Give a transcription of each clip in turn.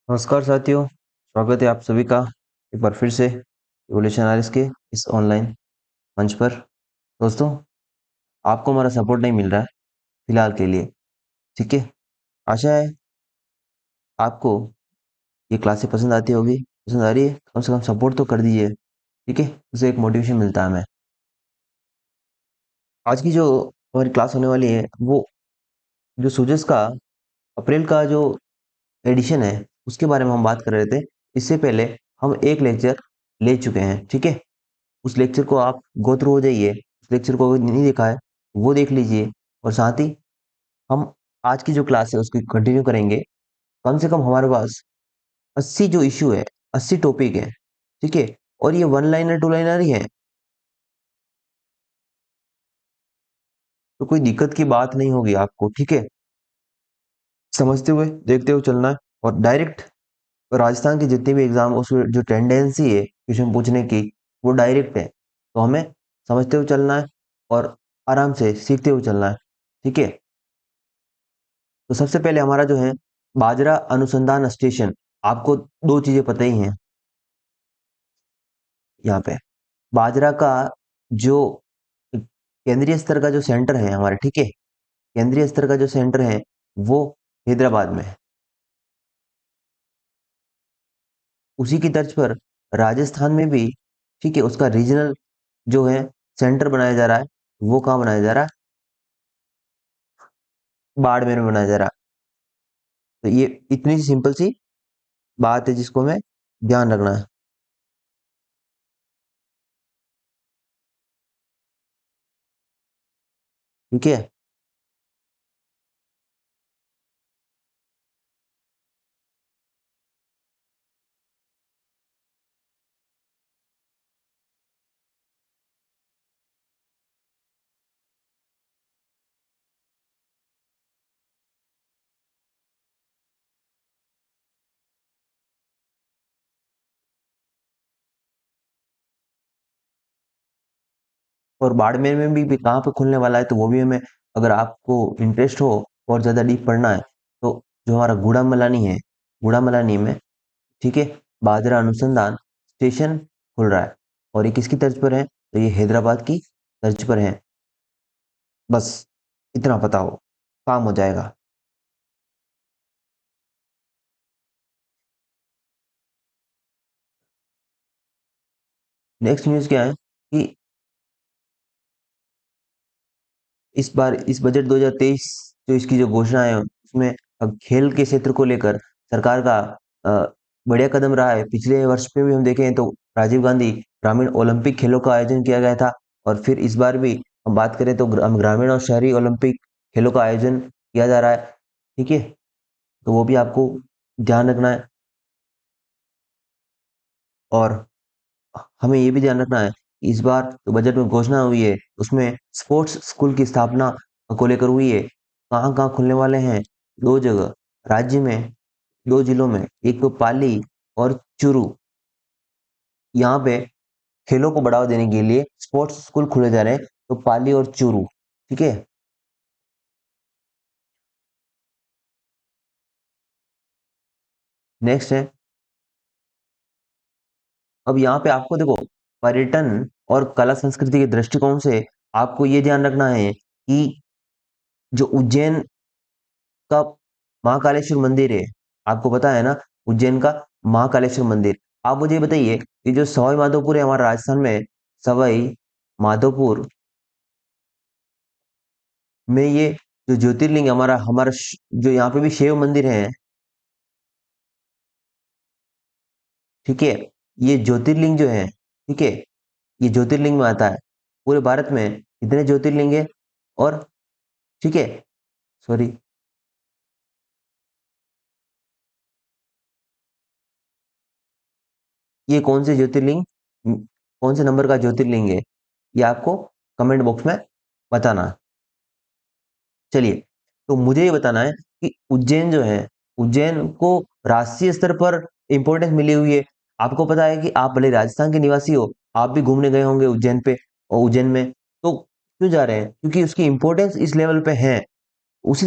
नमस्कार साथियों, स्वागत है आप सभी का एक बार फिर से इवोल्यूशन आरएस के इस ऑनलाइन मंच पर। दोस्तों, आपको हमारा सपोर्ट नहीं मिल रहा है फिलहाल के लिए, ठीक है। आशा है आपको ये क्लासें पसंद आती होगी। पसंद आ रही है, कम से कम सपोर्ट तो कर दीजिए, ठीक है। उससे एक मोटिवेशन मिलता है हमें। आज की जो हमारी क्लास होने वाली है वो जो सूजस का अप्रैल का जो एडिशन है उसके बारे में हम बात कर रहे थे। इससे पहले हम एक लेक्चर ले चुके हैं, ठीक है। उस लेक्चर को आप गो थ्रू हो जाइए। उस लेक्चर को अगर नहीं देखा है वो देख लीजिए। और साथ ही हम आज की जो क्लास है उसकी कंटिन्यू करेंगे। कम से कम हमारे पास 80 जो इशू है, 80 टॉपिक है, ठीक है। और ये वन लाइनर टू लाइनर ही है, तो कोई दिक्कत की बात नहीं होगी आपको, ठीक है। समझते हुए देखते हुए चलना है। और डायरेक्ट राजस्थान के जितने भी एग्जाम उसमें जो टेंडेंसी है क्वेश्चन पूछने की वो डायरेक्ट है, तो हमें समझते हुए चलना है और आराम से सीखते हुए चलना है, ठीक है। तो सबसे पहले हमारा जो है बाजरा अनुसंधान स्टेशन। आपको दो चीजें पता ही हैं यहाँ पे। बाजरा का जो केंद्रीय स्तर का जो सेंटर है हमारे, ठीक है, केंद्रीय स्तर का जो सेंटर है वो हैदराबाद में है। उसी की तर्ज पर राजस्थान में भी, ठीक है, उसका रीजनल जो है सेंटर बनाया जा रहा है। वो कहाँ बनाया जा रहा है? बाड़मेर में बनाया जा रहा है। तो ये इतनी सी सिंपल सी बात है जिसको हमें ध्यान रखना है, ठीक है। और बाड़मेर में भी कहाँ पे खुलने वाला है तो वो भी हमें, अगर आपको इंटरेस्ट हो और ज़्यादा डीप पढ़ना है तो जो हमारा गूड़ा मलानी है, गूड़ा मलानी में, ठीक है, बाजरा अनुसंधान स्टेशन खुल रहा है। और ये किसकी तर्ज पर है? तो ये हैदराबाद की तर्ज पर है। बस इतना पता हो, काम हो जाएगा। नेक्स्ट न्यूज़ क्या है कि इस बार इस बजट 2023 जो इसकी जो घोषणा है उसमें अब खेल के क्षेत्र को लेकर सरकार का बढ़िया कदम रहा है। पिछले वर्ष पे भी हम देखें तो राजीव गांधी ग्रामीण ओलंपिक खेलों का आयोजन किया गया था। और फिर इस बार भी हम बात करें तो ग्रामीण और शहरी ओलंपिक खेलों का आयोजन किया जा रहा है, ठीक है। तो वो भी आपको ध्यान रखना है। और हमें ये भी ध्यान रखना है कि इस बार जो बजट में घोषणा हुई है उसमें स्पोर्ट्स स्कूल की स्थापना को लेकर हुई है। कहाँ कहाँ खुलने वाले हैं? दो जगह राज्य में, दो जिलों में, एक तो पाली और चूरू। यहाँ पे खेलों को बढ़ावा देने के लिए स्पोर्ट्स स्कूल खुले जा रहे हैं, तो पाली और चूरू, ठीक है। नेक्स्ट है, अब यहाँ पे आपको देखो, पर्यटन और कला संस्कृति के दृष्टिकोण से आपको ये ध्यान रखना है कि जो उज्जैन का महाकालेश्वर मंदिर है, आपको पता है ना, उज्जैन का महाकालेश्वर मंदिर। आप मुझे ये बताइए कि जो सवाई माधोपुर है हमारे राजस्थान में, सवाई माधोपुर में ये जो ज्योतिर्लिंग हमारा हमारा जो यहाँ पे भी शिव मंदिर है, ठीक है। ये ज्योतिर्लिंग जो है, ठीक है, ये ज्योतिर्लिंग में आता है। पूरे भारत में कितने ज्योतिर्लिंग है? और ठीक है, सॉरी, ये कौन से ज्योतिर्लिंग, कौन से नंबर का ज्योतिर्लिंग है, ये आपको कमेंट बॉक्स में बताना है। चलिए, तो मुझे ये बताना है कि उज्जैन जो है, उज्जैन को राष्ट्रीय स्तर पर इंपॉर्टेंस मिली हुई है। आपको पता है कि आप भले राजस्थान के निवासी हो, आप भी घूमने गए होंगे उज्जैन पे और उज्जैन में, तो क्यों जा रहे हैं? क्योंकि उसकी इंपॉर्टेंस इस लेवल पे है। उसी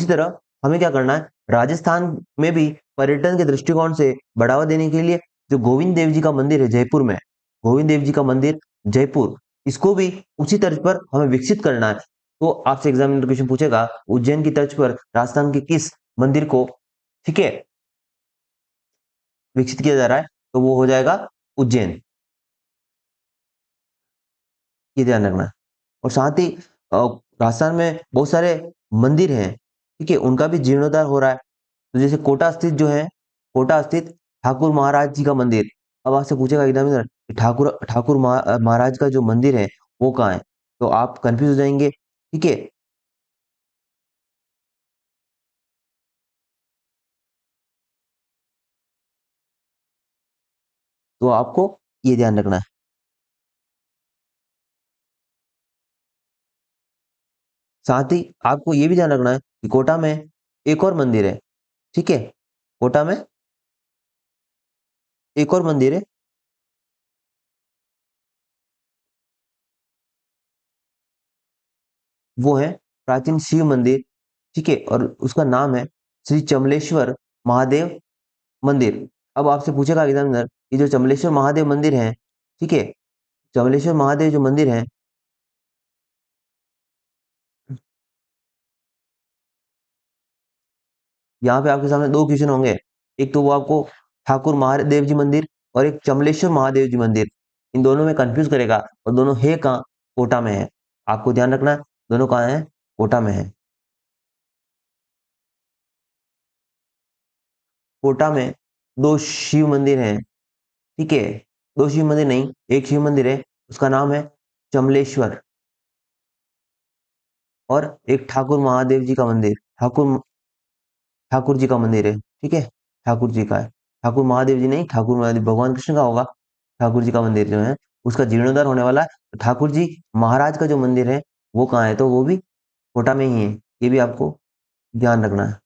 तरह हमें क्या करना है, राजस्थान में भी पर्यटन के दृष्टिकोण से बढ़ावा देने के लिए जो गोविंद देव जी का मंदिर है जयपुर में, गोविंद देव जी का मंदिर जयपुर, इसको भी उसी तर्ज पर हमें विकसित करना है। तो आपसे एग्जामिनर क्वेश्चन पूछेगा उज्जैन की तर्ज पर राजस्थान के किस मंदिर को, ठीक है, विकसित किया जा रहा है, तो वो हो जाएगा उज्जैन। ये ध्यान रखना है। और साथ ही राजस्थान में बहुत सारे मंदिर हैं, ठीक है, उनका भी जीर्णोद्धार हो रहा है। तो जैसे कोटा स्थित जो है, कोटा स्थित ठाकुर महाराज जी का मंदिर, अब आपसे पूछेगा एग्जामिनर कि ठाकुर ठाकुर महाराज का जो मंदिर है वो कहाँ है, तो आप कंफ्यूज हो जाएंगे, ठीक है। तो आपको ये ध्यान रखना है। साथ ही आपको ये भी ध्यान रखना है कि कोटा में एक और मंदिर है, ठीक है, कोटा में एक और मंदिर है, वो है प्राचीन शिव मंदिर, ठीक है, और उसका नाम है श्री चमलेश्वर महादेव मंदिर। अब आपसे पूछेगा एग्जामिनर ये जो चमलेश्वर महादेव मंदिर है, ठीक है, चमलेश्वर महादेव जो मंदिर है, यहाँ पे आपके सामने दो क्वेश्चन होंगे, एक तो वो आपको ठाकुर महादेव जी मंदिर और एक चमलेश्वर महादेव जी मंदिर, इन दोनों में कंफ्यूज करेगा, और दोनों है कहाँ, कोटा में है। आपको ध्यान रखना है दोनों कहाँ है, कोटा में है। कोटा में दो शिव मंदिर हैं, ठीक है, दो शिव मंदिर नहीं, एक शिव मंदिर है, उसका नाम है चमलेश्वर, और एक ठाकुर महादेव जी का मंदिर, ठाकुर जी का मंदिर है, ठीक है, ठाकुर जी का है, ठाकुर महादेव जी नहीं, ठाकुर महादेव भगवान कृष्ण का होगा। ठाकुर जी का मंदिर जो है उसका जीर्णोद्धार होने वाला है, तो ठाकुर जी महाराज का जो मंदिर है वो कहाँ है, तो वो भी कोटा में ही है। ये भी आपको ध्यान रखना है।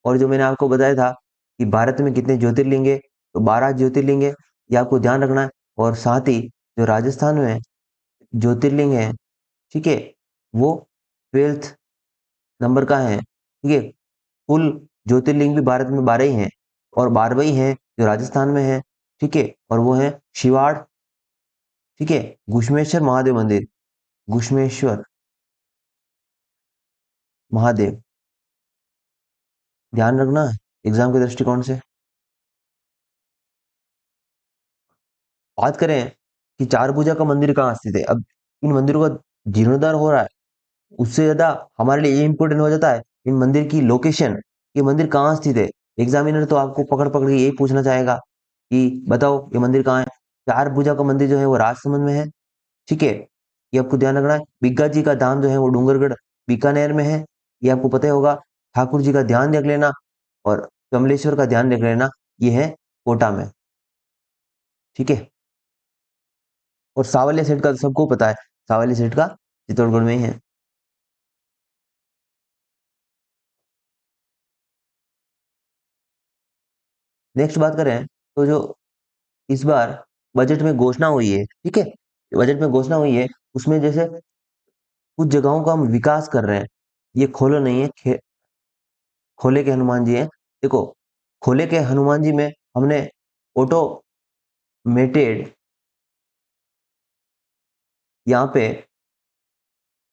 और जो मैंने आपको बताया था कि भारत में कितने ज्योतिर्लिंग है, तो 12 ज्योतिर्लिंग है, ये आपको ध्यान रखना है। और साथ ही जो राजस्थान में ज्योतिर्लिंग है, ठीक है, वो 12th नंबर का है, ठीक है, कुल ज्योतिर्लिंग भी भारत में 12 ही हैं, और 12 ही हैं जो राजस्थान में है, ठीक है, और वो है शिवाड़, ठीक है, घुश्मेश्वर महादेव मंदिर, घुश्मेश्वर महादेव, ध्यान रखना एग्जाम के दृष्टिकोण से। बात करें कि चार भुजा का मंदिर कहाँ स्थित है, अब इन मंदिरों का जीर्णोद्धार हो रहा है, उससे ज्यादा हमारे लिए ये इंपॉर्टेंट हो जाता है इन मंदिर की लोकेशन, ये मंदिर कहाँ स्थित है। एग्जामिनर तो आपको पकड़ पकड़ के यही पूछना चाहेगा कि बताओ ये मंदिर कहाँ है। चार भुजा का मंदिर जो है वो राजसमंद में है, ठीक है, ये आपको ध्यान रखना है। बिग्गा जी का धाम जो है वो डूंगरगढ़ बीकानेर में है, ये आपको पता ही होगा। ठाकुर जी का ध्यान रख लेना, और कमलेश्वर का ध्यान रख लेना, ये है कोटा में, ठीक है। और सावलिया सेठ का तो सबको पता है, सावलिया सेठ का चित्तौड़गढ़ में ही है। नेक्स्ट बात करें तो जो इस बार बजट में घोषणा हुई है, ठीक है, बजट में घोषणा हुई है, उसमें जैसे कुछ जगहों का हम विकास कर रहे हैं, ये खोलो नहीं है, खोले के हनुमान जी हैं, देखो, खोले के हनुमान जी में हमने ऑटोमेटेड यहाँ पे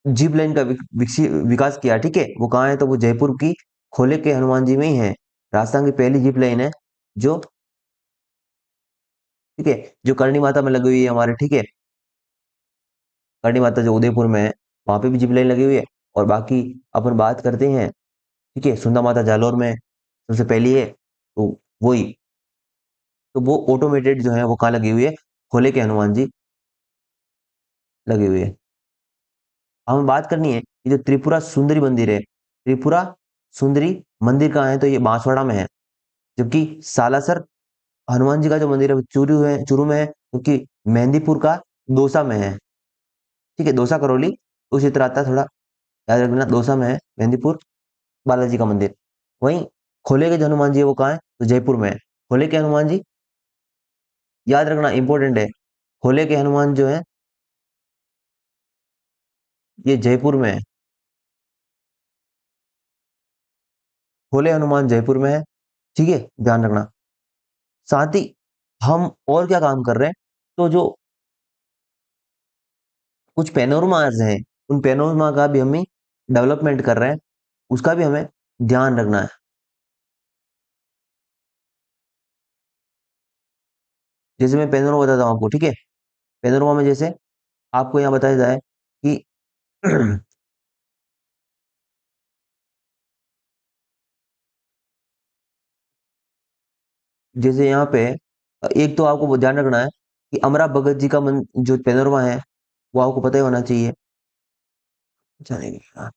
जीप लाइन का विकास किया, ठीक है, वो कहाँ है, तो वो जयपुर की खोले के हनुमान जी में ही है। राजस्थान की पहली जीप लाइन है जो, ठीक है, जो करणी माता में लगी हुई है हमारे, ठीक है, करणी माता जो उदयपुर में है, वहां पे भी जीप लाइन लगी हुई है। और बाकी अपन बात करते हैं, ठीक है, सुंदर माता जालोर में सबसे पहली है, तो वही, तो वो ऑटोमेटेड जो है वो कहाँ लगी हुई है, खोले के हनुमान जी लगी हुई है। हमें बात करनी है ये जो त्रिपुरा सुंदरी मंदिर है, त्रिपुरा सुंदरी मंदिर कहाँ है, तो ये बांसवाड़ा में है। जबकि सालासर हनुमान जी का जो मंदिर है वो चूरू में है, क्योंकि मेहंदीपुर का दौसा में है, ठीक है, दौसा करौली उस क्षेत्र आता है थोड़ा, याद रखना, दौसा में है मेहंदीपुर बालाजी का मंदिर। वहीं खोले के जो हनुमान जी है वो कहाँ है, तो जयपुर में है। खोले के हनुमान जी, याद रखना इंपॉर्टेंट है, खोले के हनुमान जो है ये जयपुर में है, खोले हनुमान जयपुर में है। ठीक है, ध्यान रखना। साथ ही हम और क्या काम कर रहे हैं, तो जो कुछ पेनोरमाज हैं, उन पेनोरमा का भी हमें डेवलपमेंट कर रहे हैं, उसका भी हमें ध्यान रखना है। जैसे मैं पेनोरमा बताता हूँ आपको, ठीक है। पेनोरमा में जैसे आपको यहाँ बताया जाए कि जैसे यहाँ पे एक तो आपको ध्यान रखना है कि अमरा भगत जी का जो पेनोरमा है वो आपको पता ही होना चाहिए। चलेगी, हाँ।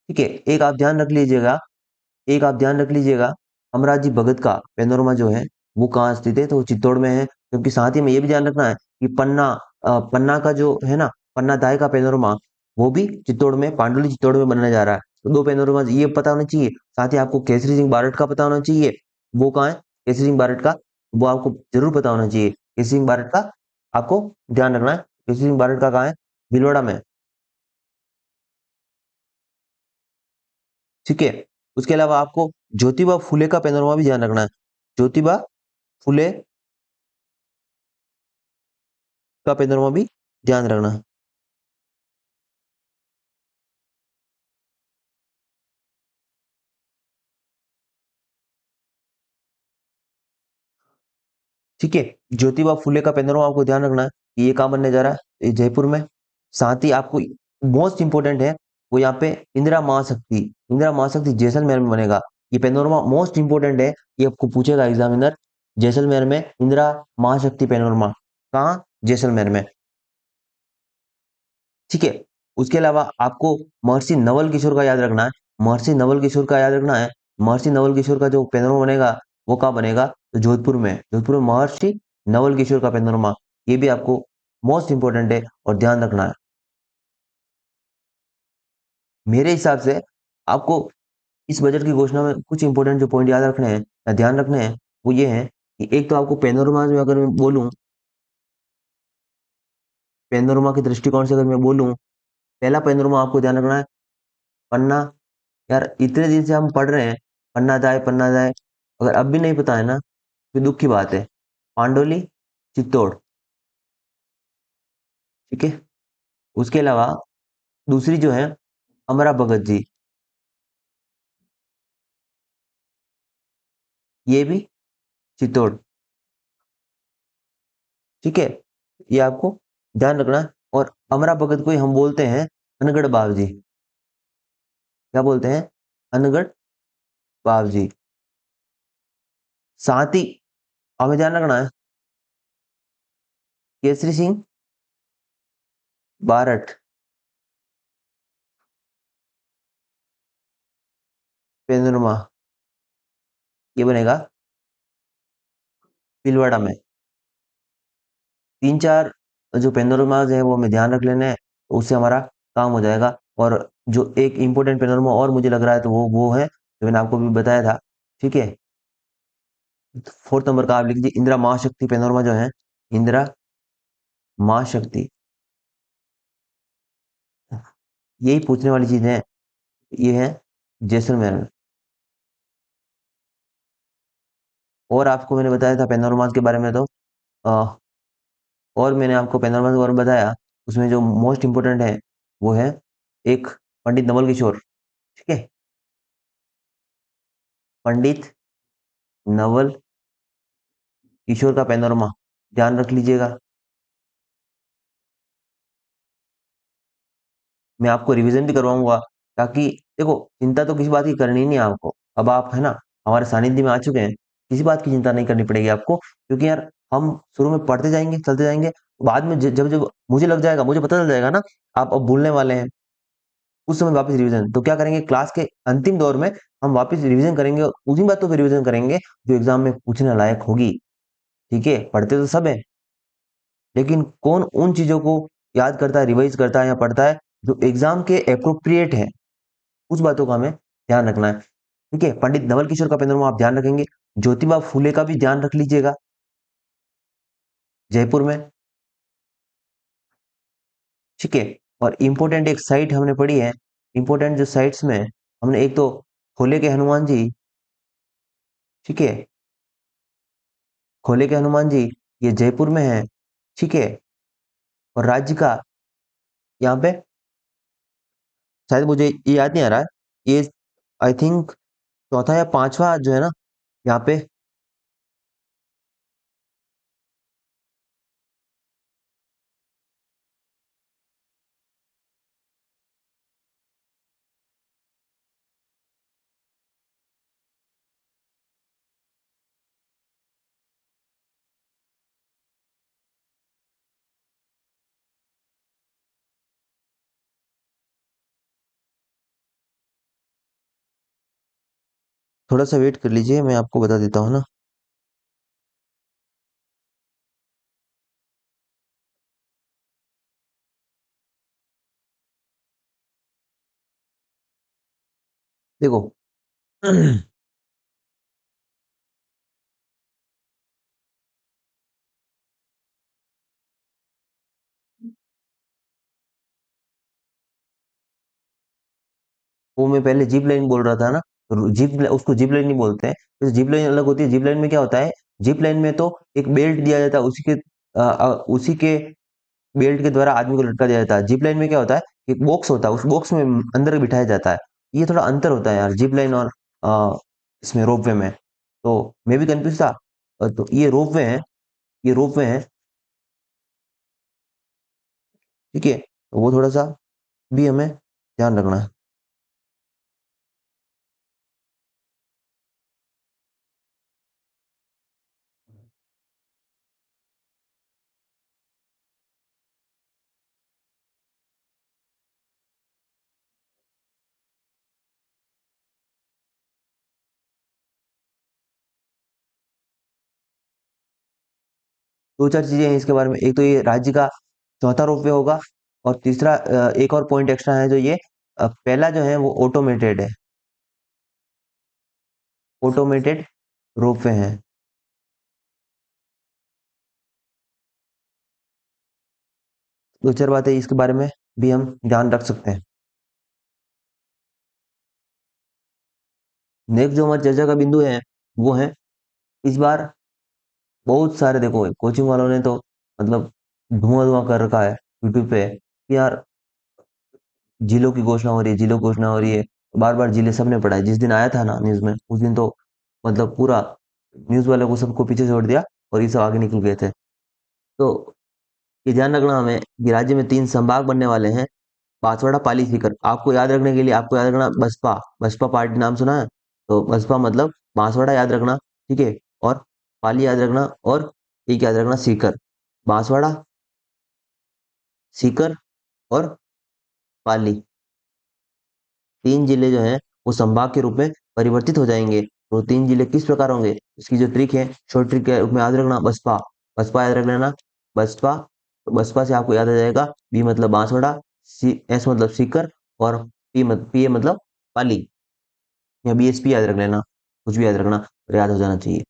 ठीक है, एक आप ध्यान रख लीजिएगा, एक आप ध्यान रख लीजिएगा, अमराज जी भगत का पेनोरमा जो है वो कहाँ स्थित है, तो वो चित्तौड़ में है। क्योंकि साथ ही में ये भी ध्यान रखना है कि पन्ना, पन्ना का जो है ना, पन्ना दाई का पेनोरमा, वो भी चित्तौड़ में, पांडुली चित्तौड़ में बनने जा रहा है। तो दो पेनोरमा ये पता होना चाहिए। साथ ही आपको केसरी सिंह बारट का पता होना चाहिए। वो कहाँ है, केसरी सिंह बारट का, वो आपको जरूर पता होना चाहिए। केसरी सिंह बारट का आपको ध्यान रखना है। केसरी सिंह बारट का कहाँ है, भीलवाड़ा में। ठीक है, उसके अलावा आपको ज्योतिबा फुले का पेनोरमा भी ध्यान रखना है। ज्योतिबा फुले का पेनोरमा भी ध्यान रखना है। ठीक है, ज्योतिबा फुले का पेनोरमा आपको ध्यान रखना है कि ये कहाँ बनने जा रहा है, ये जयपुर में। साथ ही आपको मोस्ट इंपोर्टेंट है, वो यहाँ पे इंदिरा महाशक्ति, इंदिरा महाशक्ति जैसलमेर में बनेगा। ये पेनोरमा मोस्ट इंपोर्टेंट है, ये आपको पूछेगा एग्जामिनर। जैसलमेर में इंदिरा महाशक्ति पेनोरमा, कहाँ, जैसलमेर में। ठीक है, उसके अलावा आपको महर्षि नवल किशोर का याद रखना है। महर्षि नवल किशोर का याद रखना है। महर्षि नवल किशोर का जो पेनोरमा बनेगा वो कहाँ बनेगा, तो जोधपुर में। जोधपुर में महर्षि नवल किशोर का पेनोरमा, ये भी आपको मोस्ट इंपोर्टेंट है और ध्यान रखना है। मेरे हिसाब से आपको इस बजट की घोषणा में कुछ इंपोर्टेंट जो पॉइंट याद रखने हैं या ध्यान रखने हैं, वो ये है कि एक तो आपको पेनोरमा में अगर मैं बोलूं, पेनोरमा के दृष्टिकोण से अगर मैं बोलूं, पहला पेनोरमा आपको ध्यान रखना है, पन्ना। यार इतने दिन से हम पढ़ रहे हैं, पन्ना जाए पन्ना जाए, अगर अब भी नहीं पता है ना, तो दुख की बात है। पांडोली चित्तौड़। ठीक है, उसके अलावा दूसरी जो है, अमरा भगत जी, ये भी चित्तौड़। ठीक है, ये आपको ध्यान रखना है। और अमरा भगत को ही हम बोलते हैं अनगढ़ बावजी। क्या बोलते हैं, अनगढ़ बावजी। साथ ही हमें ध्यान रखना है, केसरी सिंह बारट पेंदुरमा, ये बनेगा भीलवाड़ा में। तीन चार जो पेनोरमाज है वो हमें ध्यान रख लेने हैं, तो उससे हमारा काम हो जाएगा। और जो एक इंपॉर्टेंट पेनोरमा और मुझे लग रहा है, तो वो है जो मैंने आपको भी बताया था। ठीक है, फोर्थ नंबर का आप लिख लीजिए, इंदिरा महाशक्ति पेनोरमा जो है, इंदिरा महाशक्ति। यही पूछने वाली चीज है, ये है जैसलमेर में। और आपको मैंने बताया था पेनोरमाज के बारे में, तो अ, और मैंने आपको पेनोरमाज के बारे में बताया, उसमें जो मोस्ट इंपोर्टेंट है वो है एक पंडित नवल किशोर। ठीक है, पंडित नवल किशोर का पैनोरमा ध्यान रख लीजिएगा। मैं आपको रिवीजन भी करवाऊंगा, ताकि देखो, चिंता तो किसी बात की करनी ही नहीं है आपको। अब आप है ना, हमारे सानिध्य में आ चुके हैं, किसी बात की चिंता नहीं करनी पड़ेगी आपको। क्योंकि यार हम शुरू में पढ़ते जाएंगे, चलते जाएंगे, बाद में जब जब मुझे लग जाएगा, मुझे पता चल जाएगा ना आप अब भूलने वाले हैं, उस समय वापस रिवीजन तो क्या करेंगे, क्लास के अंतिम दौर में हम वापस रिवीजन करेंगे, उसी बातों पर रिवीजन करेंगे जो एग्जाम में पूछने लायक होगी। ठीक है, पढ़ते तो सब है, लेकिन कौन उन चीजों को याद करता है, रिवाइज करता है या पढ़ता है जो एग्जाम के अप्रोप्रिएट है, उस बातों का हमें ध्यान रखना है। ठीक है, पंडित नवल किशोर का पेंडुलम आप ध्यान रखेंगे। ज्योतिबा फूले का भी ध्यान रख लीजिएगा, जयपुर में। ठीक है। और इम्पोर्टेंट एक साइट हमने पढ़ी है, इम्पोर्टेंट जो साइट्स में हमने एक तो खोले के हनुमान जी, ठीक है, खोले के हनुमान जी ये जयपुर में है, ठीक है। और राज्य का यहाँ पे शायद मुझे ये याद नहीं आ रहा है, ये आई थिंक चौथा या पांचवा जो है ना यहाँ पे। थोड़ा सा वेट कर लीजिए, मैं आपको बता देता हूँ ना। देखो वो मैं पहले जिप लाइन बोल रहा था ना, जिप उसको जिप लाइन नहीं बोलते हैं, तो जिप लाइन अलग होती है। जिप लाइन में क्या होता है, जिप लाइन में तो एक बेल्ट दिया जाता है, उसी के बेल्ट के द्वारा आदमी को लटका दिया जाता है। जिप लाइन में क्या होता है, एक बॉक्स होता है, उस बॉक्स में अंदर बिठाया जाता है। ये थोड़ा अंतर होता है यार, जिप लाइन और इसमें रोपवे में। तो मैं भी कंफ्यूज था। तो ये रोपवे है, ये रोपवे है, ठीक है। तो वो थोड़ा सा भी हमें ध्यान रखना है। 2-4 चीजें हैं इसके बारे में। एक तो ये राज्य का चौथा रोपवे होगा, और तीसरा एक और पॉइंट एक्स्ट्रा है, जो ये पहला जो है वो ऑटोमेटेड है, ऑटोमेटेड रोपवे है। 2-4 बातें इसके बारे में भी हम ध्यान रख सकते हैं। नेक्स्ट जो हमारी चर्चा का बिंदु है वो है, इस बार बहुत सारे, देखो कोचिंग वालों ने तो मतलब धुआं धुआं कर रखा है यूट्यूब पे कि यार जिलों की घोषणा हो रही है, जिलों की घोषणा हो रही है। बार बार जिले सबने पढ़ा है, जिस दिन आया था ना न्यूज में, उस दिन तो मतलब पूरा न्यूज वाले को सबको पीछे छोड़ दिया, और ये सब आगे निकल गए थे। तो ये ध्यान रखना हमें कि राज्य में 3 संभाग बनने वाले हैं, बांसवाड़ा, पाली, सीकर। आपको याद रखने के लिए आपको याद रखना, बसपा, बसपा पार्टी नाम सुना है, तो बसपा मतलब बांसवाड़ा याद रखना, ठीक है। और पाली याद रखना, और एक याद रखना सीकर। बांसवाड़ा, सीकर और पाली, 3 जिले जो हैं वो संभाग के रूप में परिवर्तित हो जाएंगे। वो 3 जिले किस प्रकार होंगे, इसकी जो ट्रिक है, शॉर्ट ट्रिक के रूप में याद रखना, बसपा, बसपा याद रख लेना, बसपा। तो बसपा से आपको याद आ जाएगा, बी मतलब बांसवाड़ा, एस मतलब सीकर, और पी मतलब पाली, या बीएसपी याद रख लेना, कुछ भी याद रखना, और याद हो जाना चाहिए।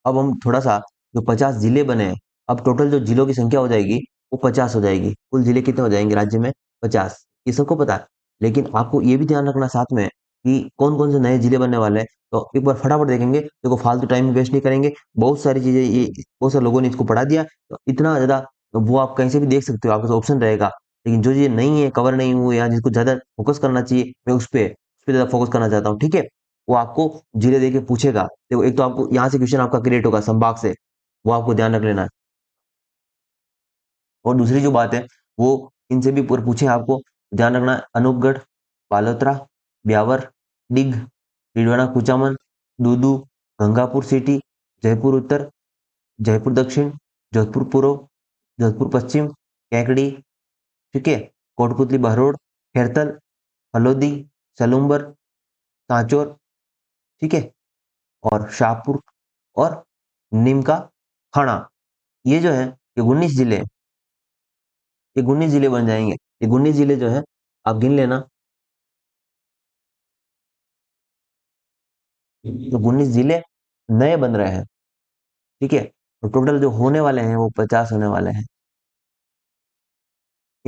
अब हम थोड़ा सा, जो 50 जिले बने हैं, अब टोटल जो जिलों की संख्या हो जाएगी वो 50 हो जाएगी। कुल जिले कितने हो जाएंगे राज्य में, 50। ये सबको पता है। लेकिन आपको ये भी ध्यान रखना साथ में कि कौन कौन से नए जिले बनने वाले हैं। तो एक बार फटाफट देखेंगे, देखो फालतू टाइम वेस्ट नहीं करेंगे। बहुत सारी चीजें ये, बहुत सारे लोगों ने इसको पढ़ा दिया, तो इतना ज्यादा, तो वो आप कहीं से भी देख सकते हो, आपके पास ऑप्शन रहेगा। लेकिन जो चीजें नहीं है, कवर नहीं हुई, या जिसको ज्यादा फोकस करना चाहिए, मैं उस पे ज्यादा फोकस करना चाहता हूँ, ठीक है। वो आपको जिले देके पूछेगा। देखो एक तो आपको यहाँ से क्वेश्चन आपका क्रिएट होगा संभाग से, वो आपको ध्यान रख लेना है। और दूसरी जो बात है, वो इनसे भी पूछे आपको, ध्यान रखना है, अनूपगढ़, बालोतरा, ब्यावर, डिग, डिडवाना कुचामन, दूदू, गंगापुर सिटी, जयपुर उत्तर, जयपुर दक्षिण, जोधपुर पूर्व, जोधपुर पश्चिम, कैकड़ी, ठीक है, कोटपुतली बहरोड, खैरतल, हलोदी, सलूम्बर, सांचौर, ठीक है, और शाहपुर, और नीम का खाना। ये जो है, ये 19 जिले, ये 19 जिले बन जाएंगे। ये 19 जिले जो है, आप गिन लेना। तो 19 जिले नए बन रहे हैं, ठीक है। तो टोटल जो होने वाले हैं वो 50 होने वाले हैं।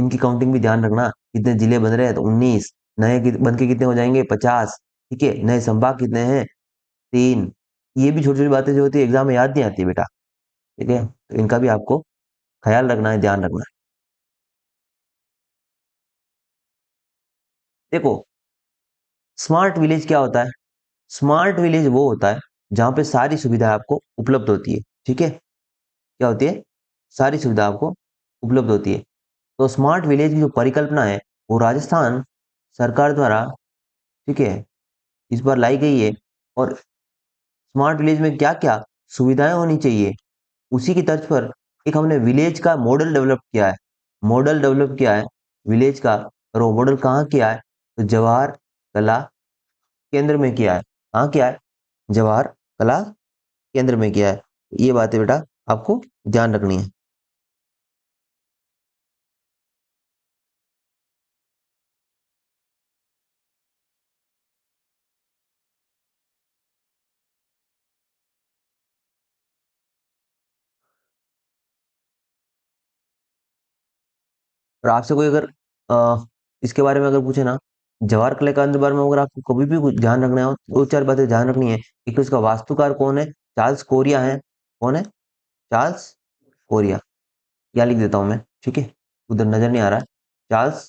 इनकी काउंटिंग भी ध्यान रखना, कितने जिले बन रहे हैं, तो 19 नए बन के कितने हो जाएंगे, 50। ठीक है, नए संभाग कितने हैं, 3। ये भी छोटी छोटी बातें जो होती है एग्जाम में याद नहीं आती बेटा। ठीक है, तो इनका भी आपको ख्याल रखना है, ध्यान रखना है। देखो, स्मार्ट विलेज क्या होता है? स्मार्ट विलेज वो होता है जहां पे सारी सुविधाएं आपको उपलब्ध होती है। ठीक है, क्या होती है? सारी सुविधा आपको उपलब्ध होती है। तो स्मार्ट विलेज की जो परिकल्पना है वो राजस्थान सरकार द्वारा, ठीक है, इस बार लाई गई है। और स्मार्ट विलेज में क्या क्या सुविधाएं होनी चाहिए, उसी की तर्ज पर एक हमने विलेज का मॉडल डेवलप किया है। मॉडल डेवलप किया है विलेज का। और वो मॉडल कहाँ किया है? तो जवाहर कला केंद्र में किया है। कहाँ किया है? जवाहर कला केंद्र में किया है। ये बातें बेटा आपको ध्यान रखनी है। और आपसे कोई अगर इसके बारे में अगर पूछे ना, जवाहर कला केंद्र के बारे में, अगर आपको कभी भी कुछ ध्यान रखना हो, दो चार बातें ध्यान रखनी है। एक तो इसका वास्तुकार कौन है? चार्ल्स कोरिया है। कौन है? Charles Korea. क्या लिख देता हूं मैं, ठीक है, उधर नजर नहीं आ रहा है। चार्ल्स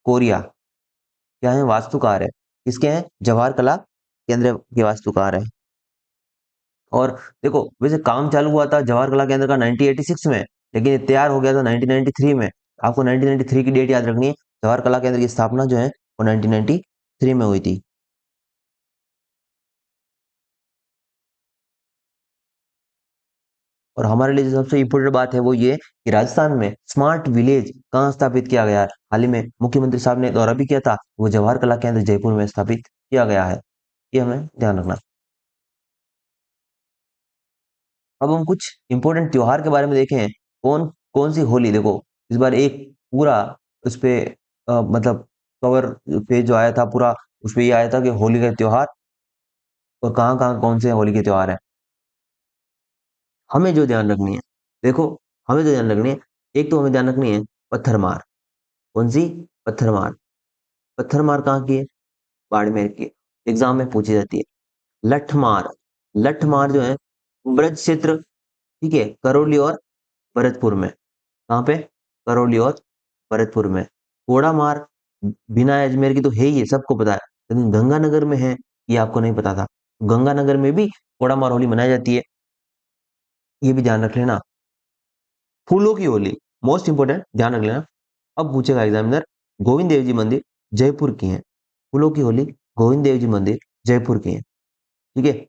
कोरिया क्या है? वास्तुकार है। किसके हैं? जवाहर कला केंद्र के वास्तुकार है। और देखो, वैसे काम चालू हुआ था जवाहर कला केंद्र का 1986 में, लेकिन ये तैयार हो गया था 1993 में। आपको 1993 की डेट याद रखनी है। जवाहर कला केंद्र की स्थापना जो है वो 1993 में हुई थी। और हमारे लिए जो सबसे इम्पोर्टेंट बात है वो ये कि राजस्थान में स्मार्ट विलेज कहाँ स्थापित किया गया है। हाल ही में मुख्यमंत्री साहब ने दौरा भी किया था, वो जवाहर कला केंद्र जयपुर में स्थापित किया गया है। ये हमें ध्यान रखना। अब हम कुछ इंपॉर्टेंट त्योहार के बारे में देखें। कौन कौन सी होली, देखो इस बार एक पूरा उस पे मतलब कवर पेज जो आया था पूरा, उस पे ये आया था कि होली का त्योहार और कहाँ कहाँ कौन से होली के त्योहार है। हमें जो ध्यान रखनी है, देखो, हमें जो ध्यान रखनी है, एक तो हमें ध्यान रखनी है पत्थर मार। कौन सी? पत्थर मार। पत्थर मार कहाँ की है? बाड़मेर की। एग्जाम में पूछी जाती है। लठ मार। लठ मार जो है ब्रज क्षेत्र, ठीक है, करौली और भरतपुर में। कहाँ पे? करौली और भरतपुर में। कोड़ा मार बिना अजमेर की तो है ही है, सबको पता है, लेकिन गंगानगर में है, ये आपको नहीं पता था। गंगानगर में भी कोड़ा मार होली मनाई जाती है, ये भी ध्यान रख लेना। फूलों की होली मोस्ट इंपोर्टेंट, ध्यान रख लेना। अब पूछेगा एग्जामिनर, गोविंद देव जी मंदिर जयपुर की है। फूलों की होली गोविंद देव जी मंदिर जयपुर की है। ठीक है,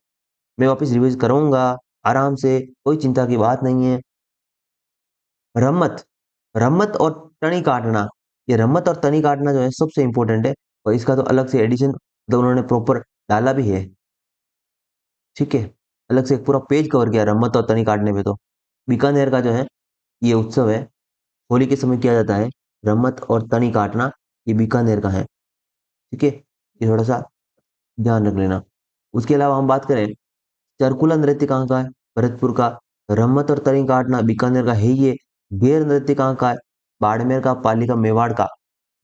मैं वापस रिवाइज करूंगा आराम से, कोई चिंता की बात नहीं है। रम्मत, रम्मत और तनी काटना, ये रम्मत और तनी काटना जो है सबसे इंपॉर्टेंट है। और इसका तो अलग से एडिशन तो उन्होंने प्रॉपर डाला भी है। ठीक है, अलग से एक पूरा पेज कवर किया रम्मत और तनी काटने पे। तो बीकानेर का जो है ये उत्सव है, होली के समय किया जाता है। रम्मत और तनी काटना ये बीकानेर का है। ठीक है, ये थोड़ा सा ध्यान रख लेना। उसके अलावा हम बात करें, चरकुला नृत्य कहाँ का है? भरतपुर का। रम्मत और तनी काटना बीकानेर का है ही ये। गेर नृत्य कहाँ का है? बाड़मेर का, पाली का, मेवाड़ का।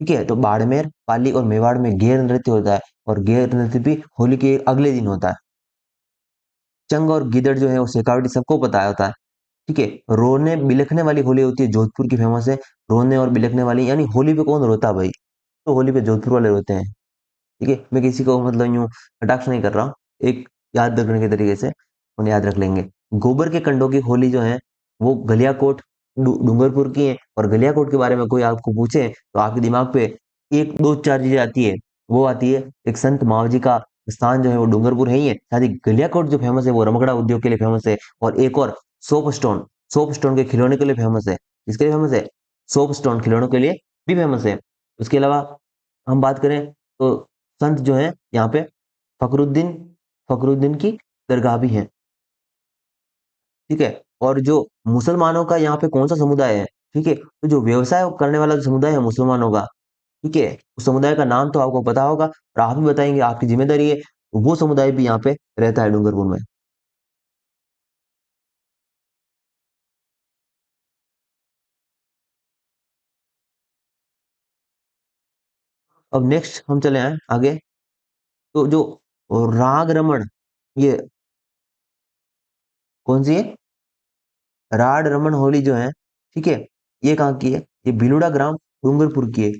ठीक है, तो बाड़मेर, पाली और मेवाड़ में गेर नृत्य होता है, और गेर नृत्य भी होली के अगले दिन होता है। चंग और गिदड़ जो है वो शेखावटी सबको पता होता है। ठीक है, रोने बिलखने वाली होली होती है, जोधपुर की फेमस है। रोने और बिलखने वाली, यानी होली पे कौन रोता है भाई? तो होली पे जोधपुर वाले रोते हैं। ठीक है, मैं किसी को मतलब यूं कटाक्ष नहीं कर रहा हूँ, एक याद रखने के तरीके से उन्हें याद रख लेंगे। गोबर के कंडों की होली जो है वो गलियाकोट डूंगरपुर की है। और गलियाकोट के बारे में कोई आपको पूछे तो आपके दिमाग पे एक दो चार चीजें आती है। वो आती है, एक संत मावजी का स्थान जो है वो डूंगरपुर है ही है, साथ ही गलियाकोट जो फेमस है वो रमकड़ा उद्योग के लिए फेमस है। और एक और सोप स्टोन, सोप स्टोन के खिलौने के लिए फेमस है। इसके लिए फेमस है, सोप स्टोन खिलौनों के लिए भी फेमस है। उसके अलावा हम बात करें तो संत जो है यहाँ पे फखरुद्दीन, फखरुद्दीन की दरगाह भी है। ठीक है, और जो मुसलमानों का यहाँ पे कौन सा समुदाय है? ठीक है, तो जो व्यवसाय करने वाला जो समुदाय है मुसलमानों का, ठीक है, उस समुदाय का नाम तो आपको पता होगा और आप भी बताएंगे, आपकी जिम्मेदारी है। वो समुदाय भी यहाँ पे रहता है डूंगरपुर में। अब नेक्स्ट हम चले आए आगे। तो जो राग रमण, ये कौन सी है, राड रमन होली जो है, ठीक है, ये कहाँ की है, ये भिलुड़ा ग्राम डूंगरपुर की है।